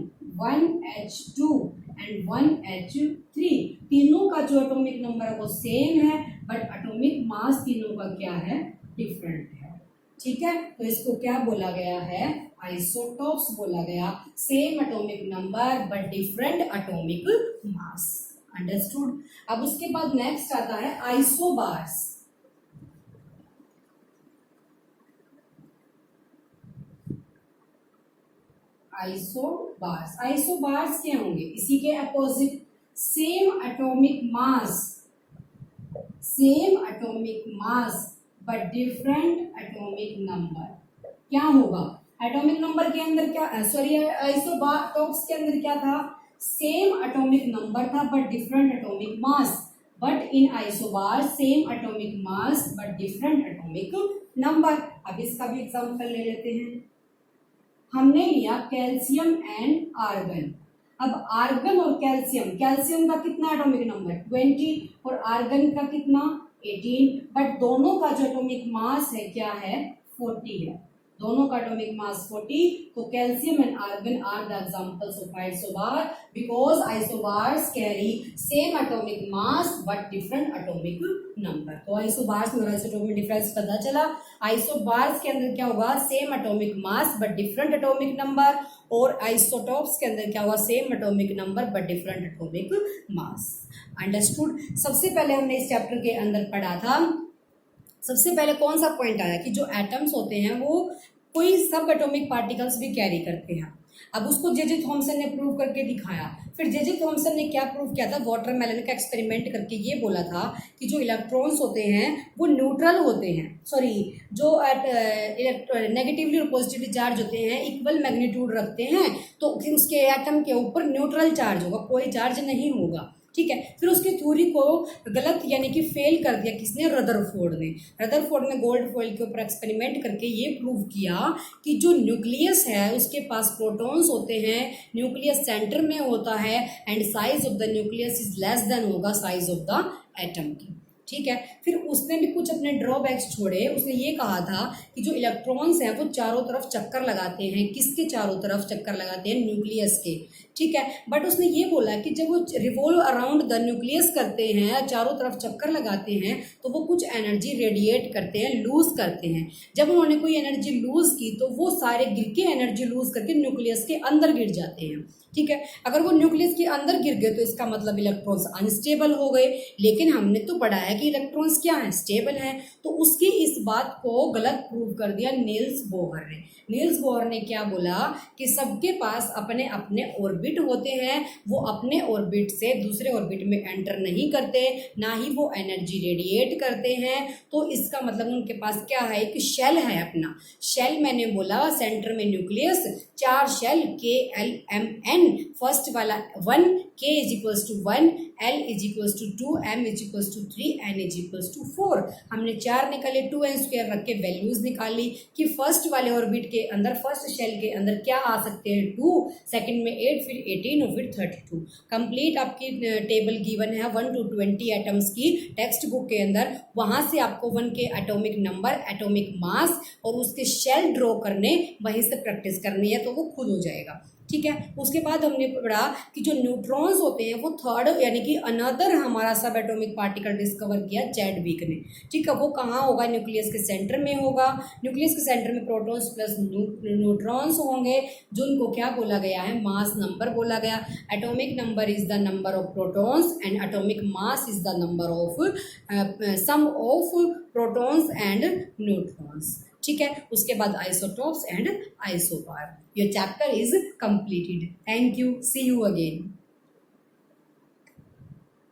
1H2 एंड 1H3, तीनों का जो एटॉमिक नंबर है वो सेम है बट एटॉमिक मास तीनों का क्या है, डिफरेंट है। ठीक है, तो इसको क्या बोला गया है, आइसोटॉप्स बोला गया। Same atomic number but different atomic mass. Understood. अब उसके बाद नेक्स्ट आता है आइसोबार्स। आइसोबार्स, आइसोबार्स क्या होंगे, इसी के opposite, same atomic mass, same atomic mass but different atomic number. क्या होगा, एटॉमिक नंबर के अंदर क्या, सॉरी आइसोटॉप्स के अंदर क्या था, सेम एटॉमिक नंबर था but different atomic mass, but in isobar same atomic mass but different atomic number. अब इसका भी एग्जांपल ले लेते हैं। हमने लिया कैल्शियम एंड आर्गन। अब आर्गन और कैल्शियम, कैल्शियम का कितना एटॉमिक नंबर 20 और आर्गन का कितना 18, बट दोनों का जो एटॉमिक मास है क्या है 40 है, दोनों का एटॉमिक मास 40। तो calcium and argon are the examples of isobar because isobars carry same atomic mass but different atomic number. तो आइसोबार्स में आइसोटॉप में डिफरेंस पता चला। आइसोबार्स के अंदर क्या होगा, same atomic mass but different atomic number, और आइसोटॉप्स के अंदर क्या होगा, same atomic number but different atomic mass. Understood. सबसे पहले हमने इस चैप्टर के अंदर पढ़ा था, सबसे पहले कौन सा पॉइंट आया कि जो एटम्स होते हैं वो कोई सब एटॉमिक पार्टिकल्स भी कैरी करते हैं। अब उसको जे थॉमसन ने प्रूव करके दिखाया। फिर जे थॉमसन ने क्या प्रूव किया था, वाटरमेलन का एक्सपेरिमेंट करके ये बोला था कि जो इलेक्ट्रॉन्स होते हैं वो न्यूट्रल होते हैं, सॉरी जो नेगेटिवली और पॉजिटिवली चार्ज होते हैं इक्वल मैग्नीट्यूड रखते हैं, तो उसके एटम के ऊपर न्यूट्रल चार्ज होगा, कोई चार्ज नहीं होगा। ठीक है, फिर उसकी थ्योरी को गलत यानी कि फेल कर दिया किसने, रदरफोर्ड ने। रदरफोर्ड ने गोल्ड फॉइल के ऊपर एक्सपेरिमेंट करके ये प्रूव किया कि जो न्यूक्लियस है उसके पास प्रोटॉन्स होते हैं, न्यूक्लियस सेंटर में होता है and size of the nucleus is less then होगा साइज ऑफ द एटम की। ठीक है, फिर उसने भी कुछ अपने ड्रॉबैक्स छोड़े। उसने ये कहा था कि जो इलेक्ट्रॉन्स हैं वो चारों तरफ चक्कर लगाते हैं, किसके चारों तरफ चक्कर लगाते हैं, न्यूक्लियस के। ठीक है, बट उसने ये बोला कि जब वो रिवॉल्व अराउंड द न्यूक्लियस करते हैं, चारों तरफ चक्कर लगाते हैं, तो वो कुछ एनर्जी रेडिएट करते हैं, लूज करते हैं। जब उन्होंने कोई एनर्जी लूज की तो वो सारे गिर के एनर्जी लूज करके न्यूक्लियस के अंदर गिर जाते हैं। ठीक है, अगर वो न्यूक्लियस के अंदर गिर गए तो इसका मतलब इलेक्ट्रॉन्स अनस्टेबल हो गए, लेकिन हमने तो पढ़ा है कि इलेक्ट्रॉन्स क्या हैं, स्टेबल हैं। तो उसकी इस बात को गलत प्रूव कर दिया नील्स बोहर ने। नील्स बोहर ने क्या बोला कि सबके पास अपने अपने ऑर्बिट होते हैं, वो अपने ऑर्बिट से दूसरे ऑर्बिट में एंटर नहीं करते, ना ही वो एनर्जी रेडिएट करते हैं। तो इसका मतलब उनके पास क्या है, एक शेल है अपना। शेल मैंने बोला सेंटर में न्यूक्लियस, 4 शेल KLMN, फर्स्ट वाला 1 K = 1, L is equals to 2, M is equals to 3, N is equals to 4। हमने 4 निकाले, 2n स्क्वायर रख के वैल्यूज निकाली कि फर्स्ट वाले ऑर्बिट के अंदर, फर्स्ट शेल के अंदर क्या आ सकते हैं 2, सेकंड में 8, फिर 18 और फिर 32। कंप्लीट आपकी टेबल गिवन है 1 to 20 एटम्स की टेक्स्ट बुक के अंदर। वहां से आपको 1 के एटॉमिक नंबर, एटॉमिक मास और उसके शेल ड्रॉ करने, वहीं से प्रैक्टिस करनी है तो वो खुद हो जाएगा। ठीक है, उसके बाद हमने पढ़ा कि जो न्यूट्रॉन्स होते हैं वो थर्ड यानी कि अनदर हमारा सब एटॉमिक पार्टिकल डिस्कवर किया चैडविक ने। ठीक है, वो कहाँ होगा? न्यूक्लियस के सेंटर में होगा। न्यूक्लियस के सेंटर में प्रोटॉन्स प्लस न्यूट्रॉन्स होंगे, जो उनको क्या बोला गया है? मास नंबर बोला गया। Atomic number is the number of protons and atomic mass is the number of sum of protons and neutrons. ठीक है, उसके बाद isotopes and isobar. Your chapter is completed. Thank you, see you again.